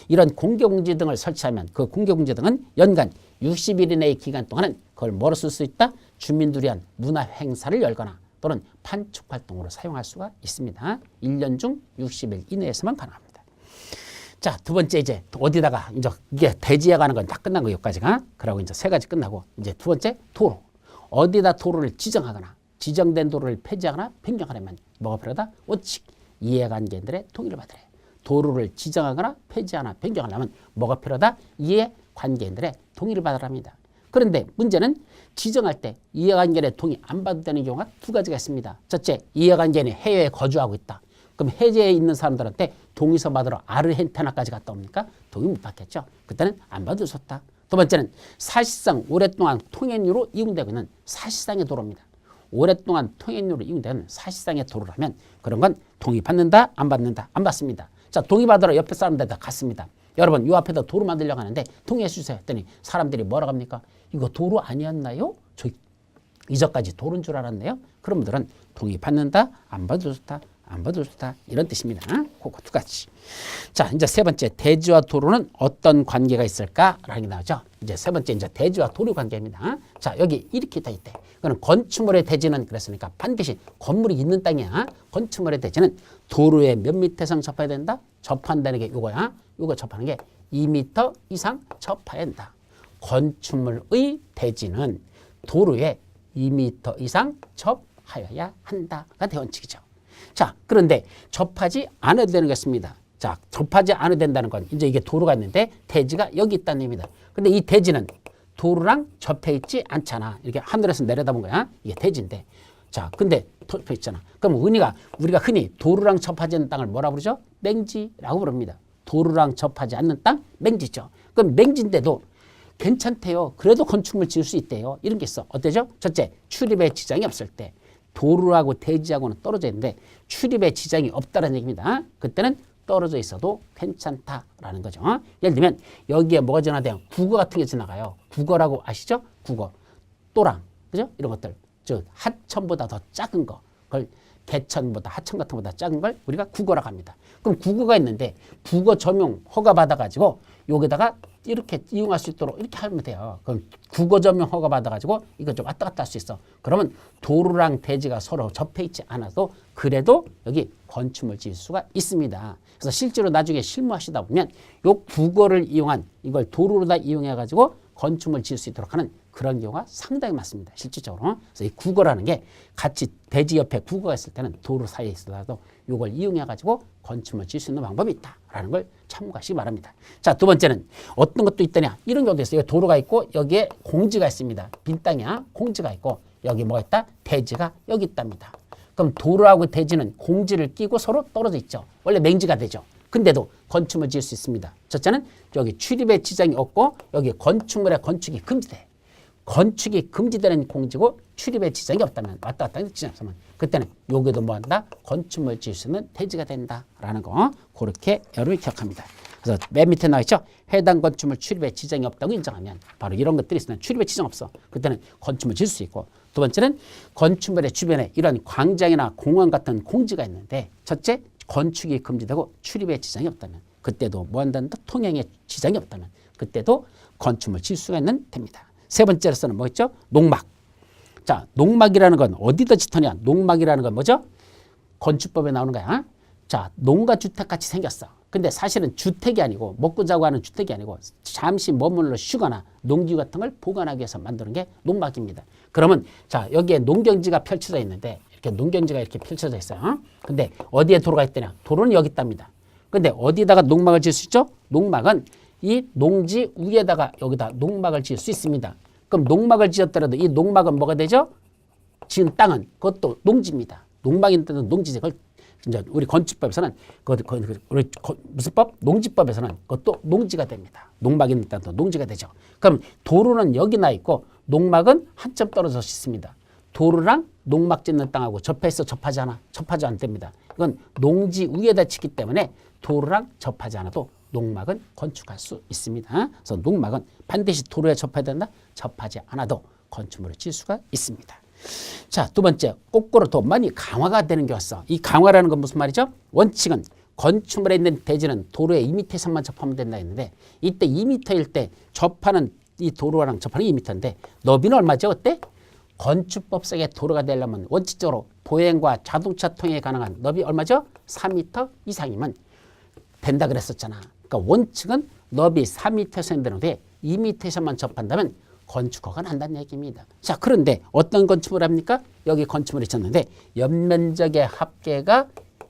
이런 공개공지 등을 설치하면 그 공개공지 등은 연간 60일 이내의 기간 동안은 그걸 뭐로 쓸 수 있다? 주민들이 한 문화행사를 열거나 또는 판촉활동으로 사용할 수가 있습니다. 1년 중 60일 이내에서만 가능합니다. 자, 두 번째 이제 어디다가 이제 이게 대지에 관한 건 다 끝난 거 여기까지가. 그러고 이제 세 가지 끝나고 이제 두 번째 도로. 어디다 도로를 지정하거나 지정된 도로를 폐지하거나 변경하려면 뭐가 필요하다? 원칙 이해관계인들의 동의를 받으래. 도로를 지정하거나 폐지하거나 변경하려면 뭐가 필요하다? 이해관계인들의 동의를 받으랍니다. 그런데 문제는 지정할 때 이해관계인의 동의 안 받아도 되는 경우가 두 가지가 있습니다. 첫째, 이해관계인이 해외에 거주하고 있다. 그럼 해외에 있는 사람들한테 동의서 받으러 아르헨티나까지 갔다 옵니까? 동의 못 받겠죠. 그때는 안 받을 수 없다. 두 번째는 사실상 오랫동안 통행료로 이용되고 있는 사실상의 도로입니다. 오랫동안 통행료로 이용되는 사실상의 도로라면 그런 건 동의 받는다? 안 받는다? 안 받습니다. 자, 동의 받으러 옆에 사람들다 갔습니다. 여러분, 요 앞에다 도로 만들려고 하는데 동의해 주세요 했더니 사람들이 뭐라고 합니까? 이거 도로 아니었나요? 저 이전까지 도로인 줄 알았네요. 그런 분들은 동의 받는다? 안 받아도 좋다? 안 받아도 좋다? 이런 뜻입니다. 그거 두 가지. 자, 이제 세 번째, 대지와 도로는 어떤 관계가 있을까라는 게 나오죠. 이제 세 번째, 이제 대지와 도로 관계입니다. 자, 여기 이렇게 돼 있대. 그거는 건축물의 대지는 그랬으니까 반드시 건물이 있는 땅이야. 건축물의 대지는 도로에 몇 미터 이상 접해야 된다? 접한다는 게 이거야. 이거 접하는 게 2m 이상 접해야 된다. 건축물의 대지는 도로에 2m 이상 접하여야 한다가 대원칙이죠. 자, 그런데 접하지 않아도 되는 것입니다. 자, 접하지 않아도 된다는 건 이제 이게 도로가 있는데 대지가 여기 있다는 얘기입니다. 근데 이 대지는 도로랑 접해 있지 않잖아. 이렇게 하늘에서 내려다본 거야. 이게 대지인데. 자, 근데 접해 있잖아. 그럼 우리가 흔히 도로랑 접하지 않는 땅을 뭐라 부르죠? 맹지라고 부릅니다. 도로랑 접하지 않는 땅 맹지죠. 그럼 맹지인데도 괜찮대요. 그래도 건축물 지을 수 있대요. 이런 게 있어. 어때죠? 첫째, 출입에 지장이 없을 때. 도로하고 대지하고는 떨어져 있는데 출입에 지장이 없다는 얘기입니다. 그때는 떨어져 있어도 괜찮다라는 거죠. 예를 들면 여기에 뭐가 지나가요? 국어 같은 게 지나가요. 국어라고 아시죠? 국어, 또랑, 그죠? 이런 것들. 즉 하천보다 더 작은 거, 그걸 개천보다 하천 같은 것보다 작은 걸 우리가 국어라고 합니다. 그럼 국어가 있는데 국어 전용 허가 받아가지고 여기다가 이렇게 이용할 수 있도록 이렇게 하면 돼요. 그럼 국어 전용 허가 받아가지고 이거 좀 왔다 갔다 할 수 있어. 그러면 도로랑 대지가 서로 접해 있지 않아도 그래도 여기 건축물 지을 수가 있습니다. 그래서 실제로 나중에 실무하시다 보면 요 국어를 이용한 이걸 도로로다 이용해가지고 건축물 지을 수 있도록 하는 그런 경우가 상당히 많습니다. 실질적으로. 그래서 이 국어라는 게 같이 대지 옆에 국어가 있을 때는 도로 사이에 있어도 이걸 이용해가지고 건축물 지을 수 있는 방법이 있다라는 걸 참고하시기 바랍니다. 자, 두 번째는 어떤 것도 있더냐. 이런 경우도 있어요. 도로가 있고 여기에 공지가 있습니다. 빈 땅이야. 공지가 있고 여기 뭐가 있다? 대지가 여기 있답니다. 그럼 도로하고 대지는 공지를 끼고 서로 떨어져 있죠. 원래 맹지가 되죠. 근데도 건축물 지을 수 있습니다. 첫째는 여기 출입에 지장이 없고 여기 건축물의 건축이 금지돼. 건축이 금지되는 공지고 출입에 지장이 없다면 왔다 갔다 하는 지장이 없으면 그때는 여기도 뭐 한다? 건축물 지을 수 있는 대지가 된다라는 거 그렇게 여러분이 기억합니다. 그래서 맨 밑에 나와 있죠. 해당 건축물 출입에 지장이 없다고 인정하면 바로 이런 것들이 있으면 출입에 지장 없어. 그때는 건축물 지을 수 있고 두 번째는 건축물의 주변에 이런 광장이나 공원 같은 공지가 있는데 첫째 건축이 금지되고 출입에 지장이 없다면 그때도 뭐 한다는 통행에 지장이 없다면 그때도 건축물 지을 수가 있는 됩니다. 세 번째로서는 뭐겠죠? 농막. 자, 농막이라는 건 어디다 짓느냐? 농막이라는 건 뭐죠? 건축법에 나오는 거야. 자, 농가 주택 같이 생겼어. 근데 사실은 주택이 아니고 먹고 자고 하는 주택이 아니고 잠시 머물러 쉬거나 농기구 같은 걸 보관하기 위해서 만드는 게 농막입니다. 그러면 자, 여기에 농경지가 펼쳐져 있는데 이렇게 농경지가 이렇게 펼쳐져 있어요. 근데 어디에 도로가 있더냐? 도로는 여기 있답니다. 근데 어디다가 농막을 지을 수 있죠? 농막은 이 농지 위에다가 여기다 농막을 지을 수 있습니다. 그럼 농막을 지었더라도 이 농막은 뭐가 되죠? 지은 땅은 그것도 농지입니다. 농막인데도 농지지. 그걸 이제 우리 건축법에서는 우리 무슨 법? 농지법에서는 그것도 농지가 됩니다. 농막인 땅도 농지가 되죠. 그럼 도로는 여기 나 있고 농막은 한참 떨어져 있습니다. 도로랑 농막 짓는 땅하고 접해 있어 접하지 않아? 접하지 않답니다. 이건 농지 위에다 짓기 때문에 도로랑 접하지 않아도 농막은 건축할 수 있습니다. 그래서 농막은 반드시 도로에 접해야 된다? 접하지 않아도 건축물을 지을 수가 있습니다. 자, 두 번째, 거꾸로 더 많이 강화가 되는 게 왔어. 이 강화라는 건 무슨 말이죠? 원칙은 건축물에 있는 대지는 도로에 2m 이상만 접하면 된다 했는데 이때 2m일 때 접하는 이 도로랑 접하는 2m인데 너비는 얼마죠? 그때? 건축법상의 도로가 되려면 원칙적으로 보행과 자동차 통행이 가능한 너비 얼마죠? 4m 이상이면 된다 그랬었잖아. 그러니까 원칙은 너비 4m에서 되는데 2m에서만 접한다면 건축허가 난다는 얘기입니다. 자, 그런데 어떤 건축물 합니까? 여기 건축물이 있었는데 연면적의 합계가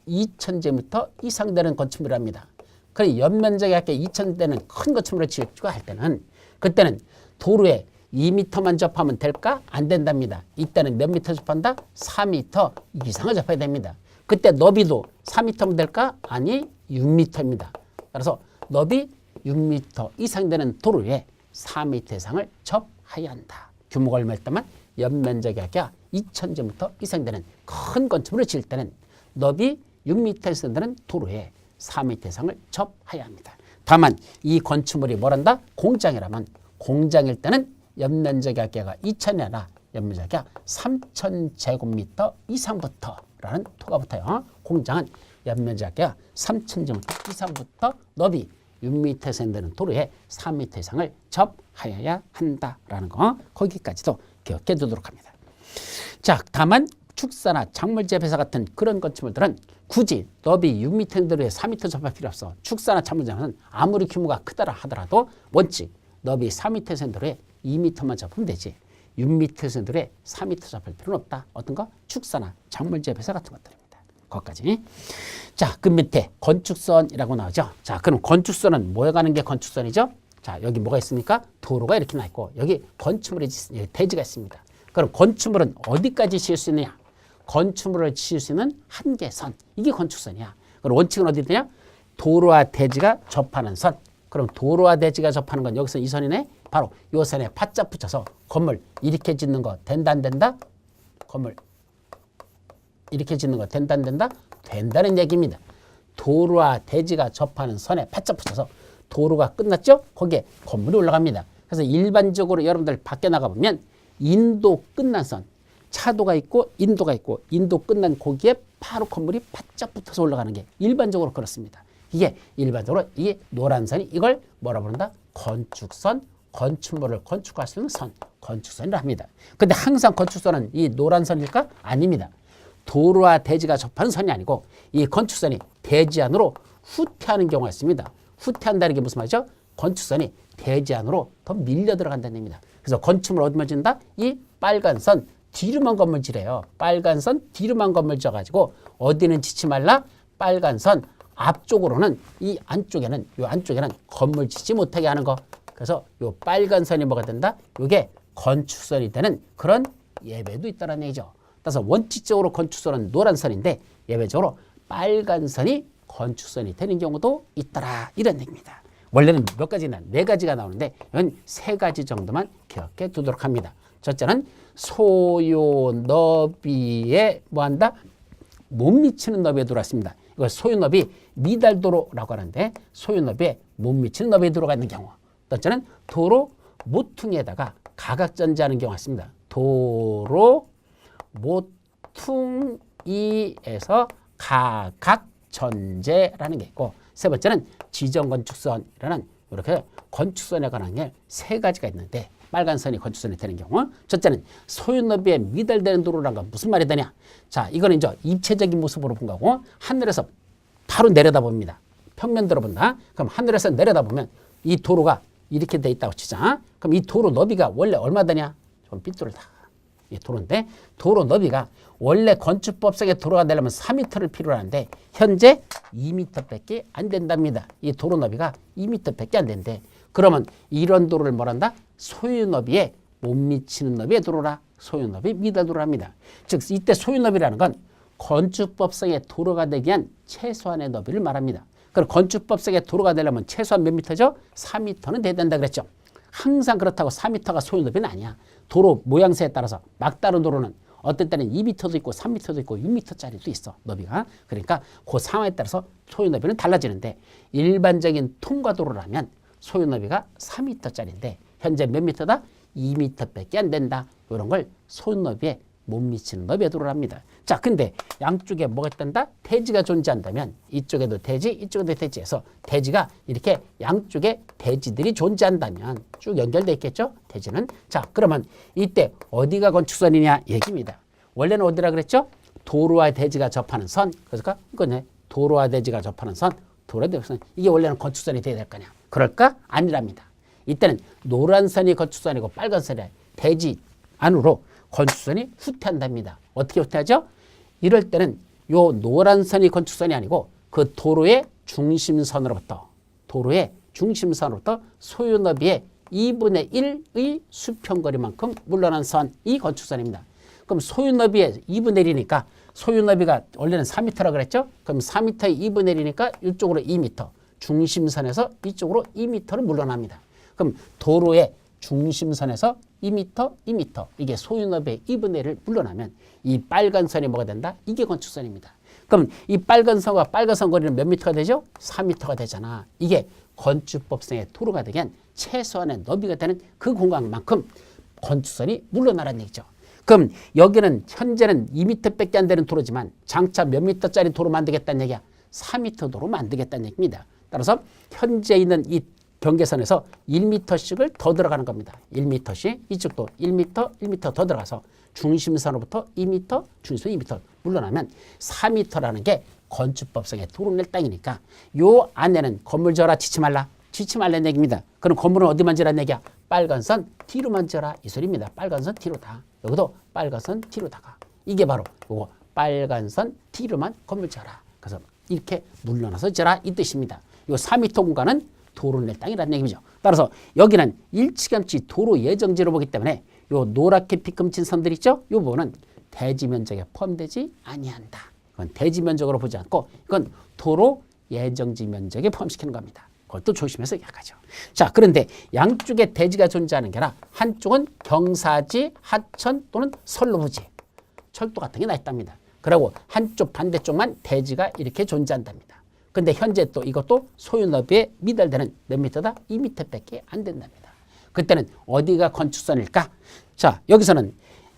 2000제곱미터 이상 되는 건축물을 합니다. 그래 연면적의 합계 2000되는 큰 건축물을 지으려고 할 때는 그때는 도로에 2m만 접하면 될까? 안 된답니다. 이때는 몇 미터 접한다? 4m 이상을 접해야 됩니다. 그때 너비도 4m면 될까? 아니 6m입니다. 따라서 너비 6m 이상 되는 도로에 4m 이상을 접해야 한다. 규모가 얼마였다면 연면적이 아까 2000제곱미터 이상 되는 큰 건축물을 지을 때는 너비 6m 이상 되는 도로에 4m 이상을 접해야 합니다. 다만 이 건축물이 뭐란다? 공장이라면 공장일 때는 연면적이 아까 2000이 아니라 연면적이 3000제곱미터 이상부터라는 토가 붙어요. 공장은 연면적이 3000제곱미터 이상부터 너비 6m 이상 되는 도로에 3m 이상을 접하여야 한다라는 거 거기까지도 기억해 두도록 합니다. 자, 다만 축사나 작물 재배사 같은 그런 건축물들은 굳이 너비 6m 도로에 4m 접할 필요 없어. 축사나 작물 재배사는 아무리 규모가 크다라 하더라도 원칙 너비 4m 선 도로에 2m만 접으면 되지. 6m 선 도로에 4m 접을 필요는 없다. 어떤 거? 축사나 작물재 배사 같은 것들입니다. 거기까지. 자, 그 밑에 건축선이라고 나오죠. 자, 그럼 건축선은 뭐에 가는 게 건축선이죠? 자, 여기 뭐가 있습니까? 도로가 이렇게 나 있고 여기 건축물이 대지가 있습니다. 그럼 건축물은 어디까지 지을 수 있느냐? 건축물을 지을 수 있는 한계선. 이게 건축선이야. 그럼 원칙은 어디 있느냐? 도로와 대지가 접하는 선. 그럼 도로와 대지가 접하는 건 여기서 이 선이네. 바로 이 선에 바짝 붙여서 건물 이렇게 짓는 거 된다 안 된다? 건물 이렇게 짓는 거 된다 안 된다? 된다는 얘기입니다. 도로와 대지가 접하는 선에 바짝 붙여서 도로가 끝났죠? 거기에 건물이 올라갑니다. 그래서 일반적으로 여러분들 밖에 나가보면 인도 끝난 선, 차도가 있고 인도가 있고 인도 끝난 거기에 바로 건물이 바짝 붙어서 올라가는 게 일반적으로 그렇습니다. 이게 일반적으로 이게 노란 선이 이걸 뭐라 부른다? 건축선, 건축물을 건축할 수 있는 선, 건축선이라 합니다. 근데 항상 건축선은 이 노란 선일까? 아닙니다. 도로와 대지가 접하는 선이 아니고 이 건축선이 대지 안으로 후퇴하는 경우가 있습니다. 후퇴한다는 게 무슨 말이죠? 건축선이 대지 안으로 더 밀려 들어간다는 얘기입니다. 그래서 건축물 어디만 짓는다? 이 빨간 선 뒤로만 건물 지래요. 빨간 선 뒤로만 건물 져가지고 어디는 짓지 말라? 빨간 선 앞쪽으로는 이 안쪽에는 건물 짓지 못하게 하는 거. 그래서 요 빨간 선이 뭐가 된다? 요게 건축선이 되는 그런 예외도 있다는 얘기죠. 따라서 원칙적으로 건축선은 노란 선인데 예외적으로 빨간 선이 건축선이 되는 경우도 있더라. 이런 얘기입니다. 원래는 몇 가지나 4가지가 나오는데 이건 3가지 정도만 기억해 두도록 합니다. 첫째는 소요 너비에 뭐한다? 못 미치는 너비에 들어왔습니다. 이걸 소요너비 미달도로라고 하는데 소요너비에 못 미치는 너비에 들어가 있는 경우. 첫째는 도로 모퉁이에다가 가각전제하는 경우가 있습니다. 도로 모퉁이에서 가각전제라는 게 있고 세 번째는 지정건축선이라는 이렇게 건축선에 관한 게 3가지가 있는데 빨간 선이 건축선이 되는 경우 첫째는 소요너비에 미달되는 도로란 건 무슨 말이 되냐. 자, 이거는 이제 입체적인 모습으로 본 거고 하늘에서 바로 내려다봅니다. 평면도로 본다. 그럼 하늘에서 내려다보면 이 도로가 이렇게 돼 있다고 치자. 그럼 이 도로 너비가 원래 얼마 되냐? 좀 삐뚤다. 이 도로인데 도로 너비가 원래 건축법상의 도로가 되려면 4m를 필요로 하는데 현재 2m밖에 안 된답니다. 이 도로 너비가 2m밖에 안 된대. 그러면 이런 도로를 뭐란다? 소유너비에 못 미치는 너비의 도로라. 소유너비 미달도로랍니다. 즉 이때 소유너비라는 건 건축법상의 도로가 되기 위한 최소한의 너비를 말합니다. 그럼 건축법상의 도로가 되려면 최소한 몇 미터죠? 4m는 돼야 된다 그랬죠. 항상 그렇다고 4m가 소유너비는 아니야. 도로 모양새에 따라서 막다른 도로는 어떤 때는 2m도 있고 3m도 있고 6m짜리도 있어. 너비가. 그러니까 그 상황에 따라서 소유너비는 달라지는데 일반적인 통과도로라면 소유너비가 4m짜리인데 현재 몇 미터다? 2m밖에 안 된다. 이런 걸 소유너비에 못 미치는 너비에 도로랍니다. 자, 근데 양쪽에 뭐가 있단다? 대지가 존재한다면 이쪽에도 대지, 이쪽에도 대지에서 대지가 이렇게 양쪽에 대지들이 존재한다면 쭉 연결돼 있겠죠? 대지는. 자, 그러면 이때 어디가 건축선이냐 얘기입니다. 원래는 어디라 그랬죠? 도로와 대지가 접하는 선. 그러니까 이거네. 도로와 대지가 접하는 선. 도로와 대지가 선. 이게 원래는 건축선이 돼야 될 거냐? 그럴까? 아니랍니다. 이때는 노란 선이 건축선이고 빨간 선이 대지 안으로 건축선이 후퇴한답니다. 어떻게 후퇴하죠? 이럴 때는 요 노란 선이 건축선이 아니고 그 도로의 중심선으로부터 소유 너비의 2분의 1의 수평거리만큼 물러난 선이 건축선입니다. 그럼 소유 너비의 2분의 1이니까 소유 너비가 원래는 4m라고 그랬죠? 그럼 4m의 2분의 1이니까 이쪽으로 2m, 중심선에서 이쪽으로 2m를 물러납니다. 그럼 도로의 중심선에서 2m, 2m 이게 소유너비의 2분의 1을 물러나면 이 빨간 선이 뭐가 된다? 이게 건축선입니다. 그럼 이 빨간 선과 빨간 선 거리는 몇 미터가 되죠? 4m가 되잖아. 이게 건축법상의 도로가 되기 위한 최소한의 너비가 되는 그 공간만큼 건축선이 물러나라는 얘기죠. 그럼 여기는 현재는 2m밖에 안 되는 도로지만 장차 몇 미터짜리 도로 만들겠다는 얘기야? 4m 도로 만들겠다는 얘기입니다. 따라서 현재 있는 이 경계선에서 1m씩을 더 들어가는 겁니다. 1m씩 이쪽도 1m, 1m 더 들어가서 중심선으로부터 2m, 중심선 2m 물러나면 4m라는 게 건축법상의 도로 낼 땅이니까 요 안에는 건물 지어라 짓지 말라. 지치 말라는 얘기입니다. 그럼 건물은 어디 만지라는 얘기야? 빨간 선 뒤로 만져라 이 소리입니다. 빨간 선 뒤로 다. 여기도 빨간 선 뒤로 다가. 이게 바로 요거 빨간 선 뒤로만 건물 져라. 그래서 이렇게 물러나서 져라 이 뜻입니다. 요 4m 공간은 도로 내 땅이라는 얘기죠. 따라서 여기는 일찌감치 도로 예정지로 보기 때문에 요 노랗게 빗금친 선들 있죠? 요 부분은 대지 면적에 포함되지 아니한다. 이건 대지 면적으로 보지 않고 이건 도로 예정지 면적에 포함시키는 겁니다. 그것도 조심해서 기억하죠. 자, 그런데 양쪽에 대지가 존재하는 게 아니라 한쪽은 경사지, 하천 또는 선로부지, 철도 같은 게 나 있답니다. 그리고 한쪽 반대쪽만 대지가 이렇게 존재한답니다. 근데 현재 또 이것도 소유 너비에 미달되는 몇 미터다? 2미터밖에 안 된답니다. 그때는 어디가 건축선일까? 자, 여기서는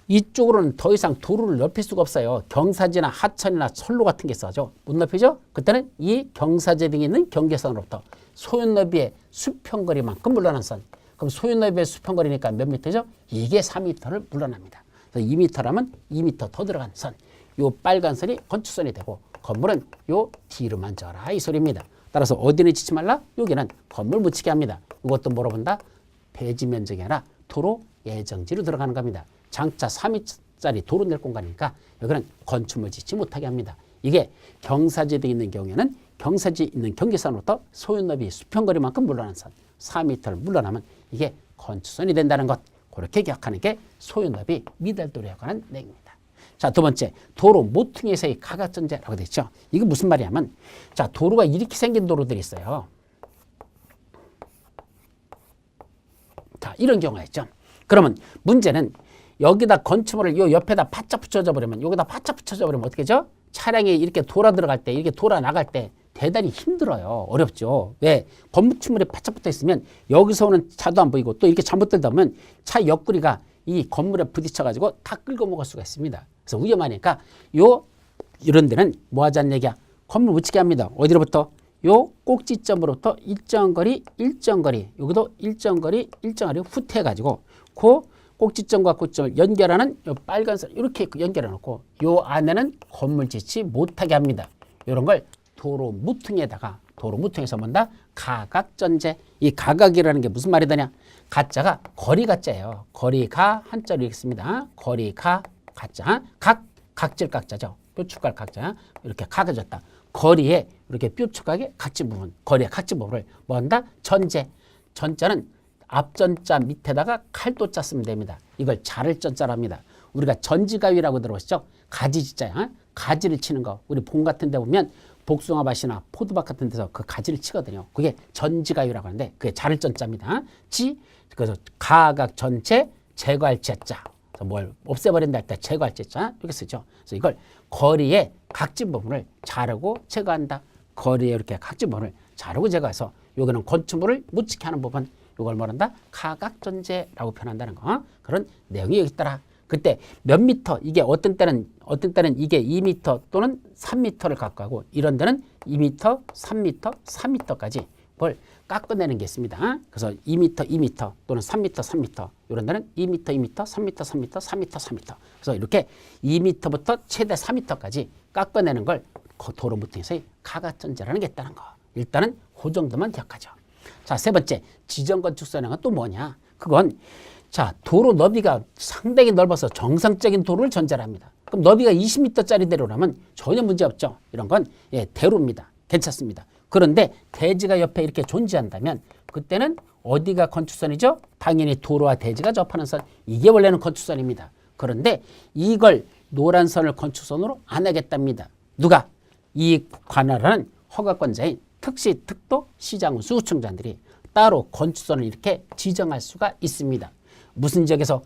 이쪽으로는 더 이상 도로를 넓힐 수가 없어요. 경사지나 하천이나 선로 같은 게 있어죠. 못 넓히죠? 그때는 이 경사지 등에 있는 경계선으로부터 소유 너비의 수평거리만큼 물러난 선. 그럼 소유 너비의 수평거리니까 몇 미터죠? 이게 4미터를 물러납니다. 그래서 2미터라면 2미터 더 들어간 선. 요 빨간 선이 건축선이 되고 건물은 요 뒤로만 져라 이 소리입니다. 따라서 어디는 짓지 말라? 여기는 건물 묻히게 합니다. 이것도 물어본다. 대지 면적이 아니라 도로 예정지로 들어가는 겁니다. 장차 3m짜리 도로 낼 공간이니까 여기는 건축물 짓지 못하게 합니다. 이게 경사지에 있는 경우에는 경사지에 있는 경계선으로부터 소유 너비 수평거리만큼 물러난 선 4m를 물러나면 이게 건축선이 된다는 것. 그렇게 기억하는 게 소유 너비 미달도로에 관한 내용입니다. 자, 두 번째, 도로 모퉁이에서의 가각전제라고 되어 있죠. 이게 무슨 말이냐면, 자, 도로가 이렇게 생긴 도로들이 있어요. 자, 이런 경우가 있죠. 그러면 문제는 여기다 건축물을 요 옆에다 바짝 붙여져 버리면, 여기다 바짝 붙여져 버리면 어떻게 되죠? 차량이 이렇게 돌아 들어갈 때, 이렇게 돌아 나갈 때 대단히 힘들어요. 어렵죠. 왜? 건축물이 바짝 붙어 있으면 여기서 오는 차도 안 보이고 또 이렇게 잘못되다 보면 차 옆구리가 이 건물에 부딪혀가지고 다 끌고 먹을 수가 있습니다. 그래서 위험하니까 이런 데는 뭐 하자는 얘기야? 건물 묻히게 합니다. 어디로부터? 요 꼭지점으로부터 일정 거리, 여기도 일정 거리 후퇴해가지고 그 꼭지점과 꼭지점을 연결하는 요 빨간 선 이렇게 연결해 놓고 요 안에는 건물 짓지 못하게 합니다. 이런 걸 도로 무퉁에서 뭔다? 가각전제. 이 가각이라는 게 무슨 말이 되냐? 가자가 거리 가자예요. 거리가 한자로 읽습니다. 거리가 가자. 각질 각자죠. 뾰축할 각자. 이렇게 각해졌다. 거리에 이렇게 뾰축하게 각질 부분, 거리의 각질 부분을 뭐 한다? 전제. 전자는 앞전자 밑에다가 칼도자 쓰면 됩니다. 이걸 자를 전자랍니다. 우리가 전지가위라고 들어보시죠? 가지지자야. 가지를 치는 거. 우리 봄 같은 데 보면 복숭아밭이나 포도밭 같은 데서 그 가지를 치거든요. 그게 전지가위라고 하는데 그게 자를 전자입니다. 그래서 가각 전체 제거할 제자. 뭘 없애버린다 할 때 제거할 제자 이렇게 쓰죠. 그래서 이걸 거리의 각진 부분을 자르고 제거한다. 거리에 이렇게 각진 부분을 자르고 제거해서 여기는 건축물을 묻히게 하는 부분. 이걸 뭐란다? 가각전제라고 표현한다는 거. 그런 내용이 여기 있더라. 그때 몇 미터, 이게 어떤 때는 이게 2미터 또는 3미터를 갖고 하고 이런 데는 2미터, 3미터, 3미터까지 뭘 깎아내는 게 있습니다. 그래서 2미터 또는 3미터 이런 데는 2미터, 3미터, 3미터. 그래서 이렇게 2미터부터 최대 3미터까지 깎아내는 걸 도로 무퉁에서의 가각전제라는 게 있다는 거. 일단은 그 정도만 기억하죠. 자, 세 번째, 지정건축선행은 또 뭐냐? 그건 자, 도로 너비가 상당히 넓어서 정상적인 도로를 전제를 합니다. 그럼 너비가 20m짜리 대로라면 전혀 문제 없죠. 이런 건 대로입니다. 괜찮습니다. 그런데 대지가 옆에 이렇게 존재한다면 그때는 어디가 건축선이죠? 당연히 도로와 대지가 접하는 선. 이게 원래는 건축선입니다. 그런데 이걸 노란 선을 건축선으로 안 하겠답니다. 누가? 이 관할하는 허가권자인 특시, 특도, 시장운수, 우청장들이 따로 건축선을 이렇게 지정할 수가 있습니다. 무슨 지역에서?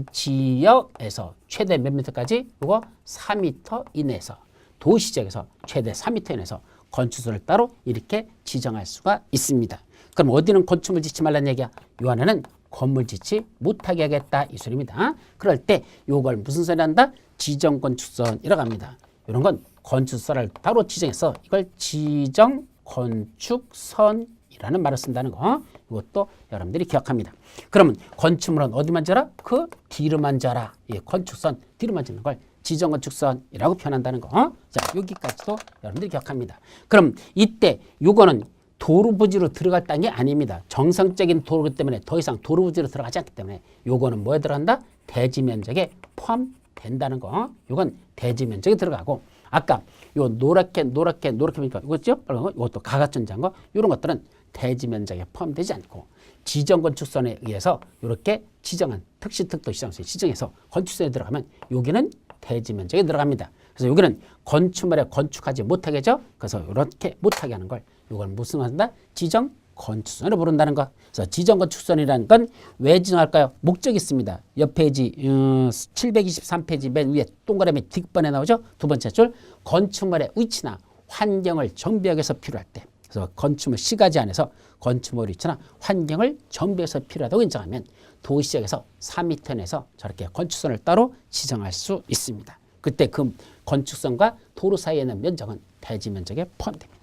도시지역에서 최대 몇 미터까지? 이거 4미터 이내에서. 도시지역에서 최대 4미터 이내에서 건축선을 따로 이렇게 지정할 수가 있습니다. 그럼 어디는 건축물 짓지 말라는 얘기야? 요 안에는 건물 짓지 못하게 하겠다 이 소리입니다. 그럴 때 요걸 무슨 소리 한다? 지정건축선이라고 합니다. 이런 건 건축선을 따로 지정해서 이걸 지정건축선이라는 말을 쓴다는 거. 이것도 여러분들이 기억합니다. 그러면 건축물은 어디만 져라? 그 뒤로만 져라. 예, 건축선 뒤로만 짓는 걸 지정건축선이라고 표현한다는 거. 자, 여기까지도 여러분들이 기억합니다. 그럼 이때 요거는 도로 부지로 들어갈 땅이 아닙니다. 정상적인 도로이기 때문에 더 이상 도로 부지로 들어가지 않기 때문에 요거는 뭐에 들어간다? 대지 면적에 포함된다는 거. 요건 대지 면적에 들어가고 아까 요 노랗게 보니까 이거죠? 빨간 거 이것도 가각전자한 거 이런 것들은 대지 면적에 포함되지 않고 지정 건축선에 의해서 이렇게 지정한 특시특도 지정선에 지정해서 건축선에 들어가면 여기는 대지 면적에 들어갑니다. 그래서 여기는 건축물에 건축하지 못하게 하죠. 그래서 이렇게 못하게 하는 걸 이걸 무슨 말한다? 지정 건축선을 부른다는 거. 그래서 지정 건축선이라는 건 왜 지정할까요? 목적이 있습니다. 옆 페이지 723페이지 맨 위에 동그라미 뒷번에 나오죠. 두 번째 줄 건축물의 위치나 환경을 정비하기 위해서 필요할 때. 그래서 건축물 시가지 안에서 건축물 위치나 환경을 정비해서 필요하다고 인정하면 도시지역에서 4m 내에서 저렇게 건축선을 따로 지정할 수 있습니다. 그때 그 건축선과 도로 사이에 있는 면적은 대지 면적에 포함됩니다.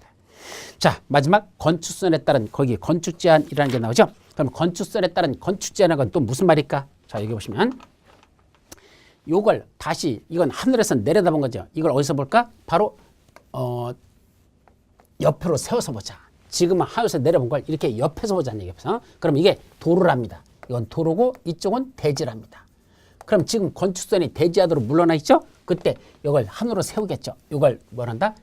자, 마지막 건축선에 따른 거기 건축제한이라는 게 나오죠. 그럼 건축선에 따른 건축제한은 건 또 무슨 말일까? 자, 여기 보시면 요걸 다시 이건 하늘에서 내려다본 거죠. 이걸 어디서 볼까? 바로 옆으로 세워서 보자. 지금은 하늘에서 내려본 걸 이렇게 옆에서 보자는 얘기예요. 그럼 이게 도로랍니다. 이건 도로고 이쪽은 대지랍니다. 그럼 지금 건축선이 대지하도록 물러나 있죠? 그때 이걸 하늘로 세우겠죠. 이걸 뭐란다?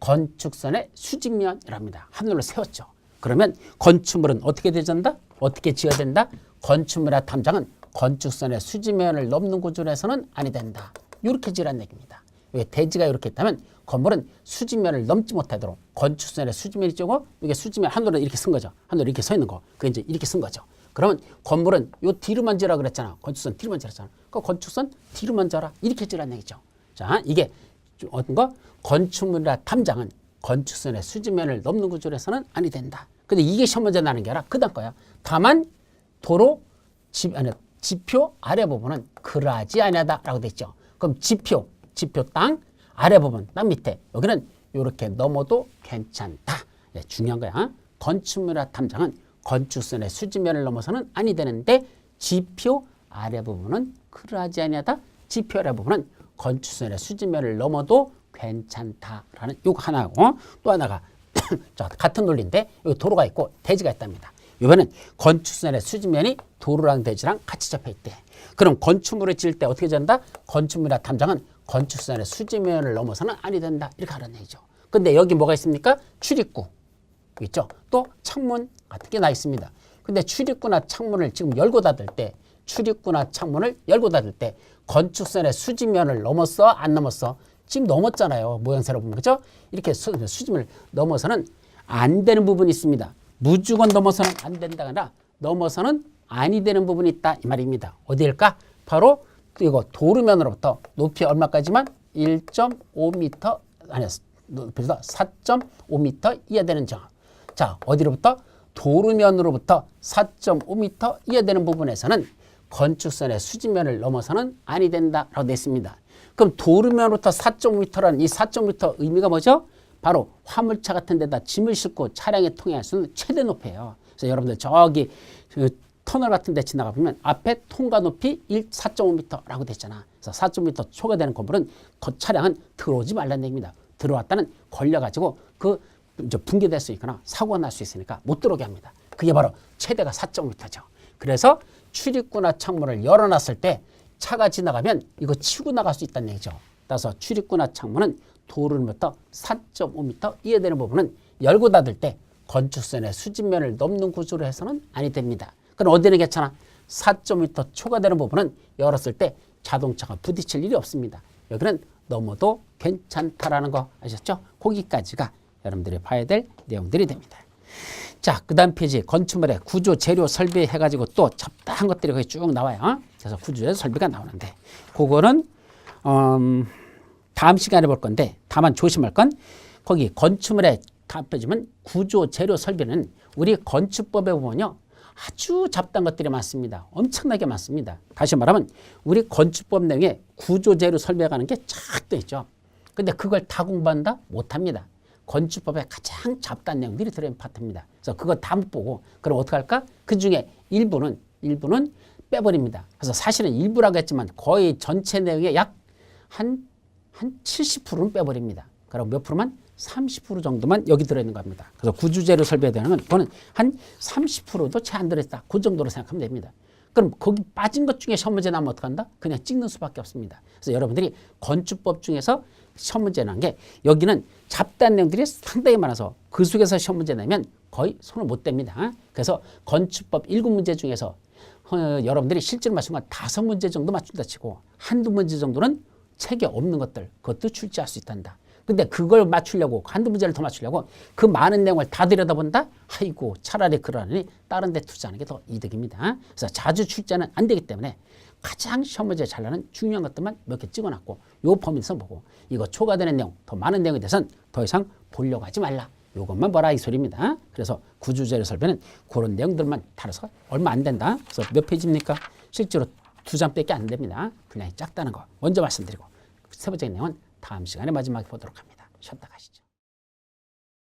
건축선의 수직면이랍니다. 하늘로 세웠죠. 그러면 건축물은 어떻게 되전다? 어떻게 지어야 된다? 건축물의 탐장은 건축선의 수직면을 넘는 구조에서는 아니 된다. 이렇게 지으라는 얘기입니다. 왜 대지가 이렇게 있다면 건물은 수직면을 넘지 못하도록 건축선의 수직면이 쪼고 이게 수직면 하늘로 이렇게 쓴 거죠. 하늘로 이렇게 서 있는 거. 그게 이제 이렇게 쓴 거죠. 그러면 건물은 요 뒤로만 지으라 그랬잖아. 건축선 뒤로만 지으랬잖아. 그 건축선 뒤로만 지어라. 이렇게 지으라는 얘기죠. 자, 이게 어떤 거? 건축물이나 탐장은 건축선의 수직면을 넘는 구조에서는 아니 된다. 근데 이게 시험 문제 나는 게 아니라 그다음 거야. 다만 도로 지표 아래 부분은 그러하지 아니하다라고 돼 있죠. 그럼 지표 땅 아래 부분 땅 밑에 여기는 이렇게 넘어도 괜찮다. 네, 중요한 거야. 건축물이나 탐장은 건축선의 수직면을 넘어서는 아니 되는데 지표 아래 부분은 그러하지 아니하다. 지표 아래 부분은 건축선의 수직면을 넘어도 괜찮다라는 요거 하나고 또 하나가 자, 같은 논리인데 여기 도로가 있고 대지가 있답니다. 이번엔 건축선의 수직면이 도로랑 대지랑 같이 접해 있대. 그럼 건축물을 지을 때 어떻게 된다? 건축물이나 탐장은 건축선의 수직면을 넘어서는 아니 된다. 이렇게 하라는 얘기죠. 근데 여기 뭐가 있습니까? 출입구 있죠. 또 창문 같은 게 나 있습니다. 근데 출입구나 창문을 지금 열고 닫을 때 출입구나 창문을 열고 닫을 때 건축선의 수직면을 넘었어? 안 넘었어? 지금 넘었잖아요. 모양새로 보면. 그죠? 이렇게 수직면을 넘어서는 안 되는 부분이 있습니다. 무조건 넘어서는 안 된다가 아니라 넘어서는 아니 되는 부분이 있다. 이 말입니다. 어디일까? 바로 이거 도로면으로부터 높이 얼마까지만? 1.5m 아니요. 높이보다 4.5m 이하 되는 점. 자, 어디로부터? 도로면으로부터 4.5m 이하 되는 부분에서는 건축선의 수직면을 넘어서는 아니 된다라고 되어 있습니다. 그럼 도로면으로부터 4.5m라는 이 4.5m 의미가 뭐죠? 바로 화물차 같은 데다 짐을 싣고 차량이 통행할 수 있는 최대 높이예요. 그래서 여러분들 저기 터널 같은 데 지나가 보면 앞에 통과 높이 4.5m라고 돼 있잖아. 그래서 4.5m 초과되는 건물은 그 차량은 들어오지 말라는 얘기입니다. 들어왔다는 걸려가지고 그 이제 붕괴될 수 있거나 사고가 날 수 있으니까 못 들어오게 합니다. 그게 바로 최대가 4.5m죠. 그래서 출입구나 창문을 열어놨을 때 차가 지나가면 이거 치고 나갈 수 있다는 얘기죠. 따라서 출입구나 창문은 도로로부터 4.5m 이하 되는 부분은 열고 닫을 때 건축선의 수직면을 넘는 구조로 해서는 아니 됩니다. 그럼 어디는 괜찮아? 4.5m 초과되는 부분은 열었을 때 자동차가 부딪힐 일이 없습니다. 여기는 넘어도 괜찮다라는 거 아셨죠? 거기까지가 여러분들이 봐야 될 내용들이 됩니다. 자, 그 다음 페이지 건축물의 구조, 재료, 설비 해가지고 또 잡다한 것들이 거기 쭉 나와요. 그래서 구조, 설비가 나오는데 그거는 다음 시간에 볼 건데 다만 조심할 건 거기 건축물에 답해주면 구조, 재료, 설비는 우리 건축법에 보면요. 아주 잡다한 것들이 많습니다. 엄청나게 많습니다. 다시 말하면 우리 건축법 내용에 구조, 재료, 설비에 가는 게 쫙 돼 있죠. 근데 그걸 다 공부한다? 못합니다. 건축법에 가장 잡다한 내용들이 들어있는 파트입니다. 그래서 그거 다 못 보고 그럼 어떻게 할까? 그 중에 일부는 빼버립니다. 그래서 사실은 일부라고 했지만 거의 전체 내용의 약 한 70%는 빼버립니다. 그럼 몇 프로만? 30% 정도만 여기 들어있는 겁니다. 그래서 구주제로 설계되는 건 그거는 한 30%도 채 안 들어있다. 그 정도로 생각하면 됩니다. 그럼 거기 빠진 것 중에 시험 문제 나면 어떡한다? 그냥 찍는 수밖에 없습니다. 그래서 여러분들이 건축법 중에서 시험 문제 난 게 여기는 잡다한 내용들이 상당히 많아서 그 속에서 시험 문제 내면 거의 손을 못 댑니다. 그래서 건축법 1급 문제 중에서 여러분들이 실제로 맞춘 건 5문제 정도 맞춘다 치고 한두 문제 정도는 책에 없는 것들 그것도 출제할 수 있단다. 근데 그걸 맞추려고 한두 문제를 더 맞추려고 그 많은 내용을 다 들여다본다? 아이고 차라리 그러니 다른 데 투자하는 게 더 이득입니다. 그래서 자주 출제는 안 되기 때문에 가장 시험 문제 잘 나는 중요한 것들만 몇 개 찍어놨고 요 범위에서 보고 이거 초과되는 내용 더 많은 내용에 대해서는 더 이상 보려고 하지 말라. 요것만 봐라 이 소리입니다. 그래서 구주제로 설계는 그런 내용들만 다뤄서 얼마 안 된다. 그래서 몇 페이지입니까? 실제로 2장밖에 안 됩니다. 분량이 작다는 거 먼저 말씀드리고 세 번째 내용은 다음 시간에 마지막에 보도록 합니다. 쉬었다 가시죠.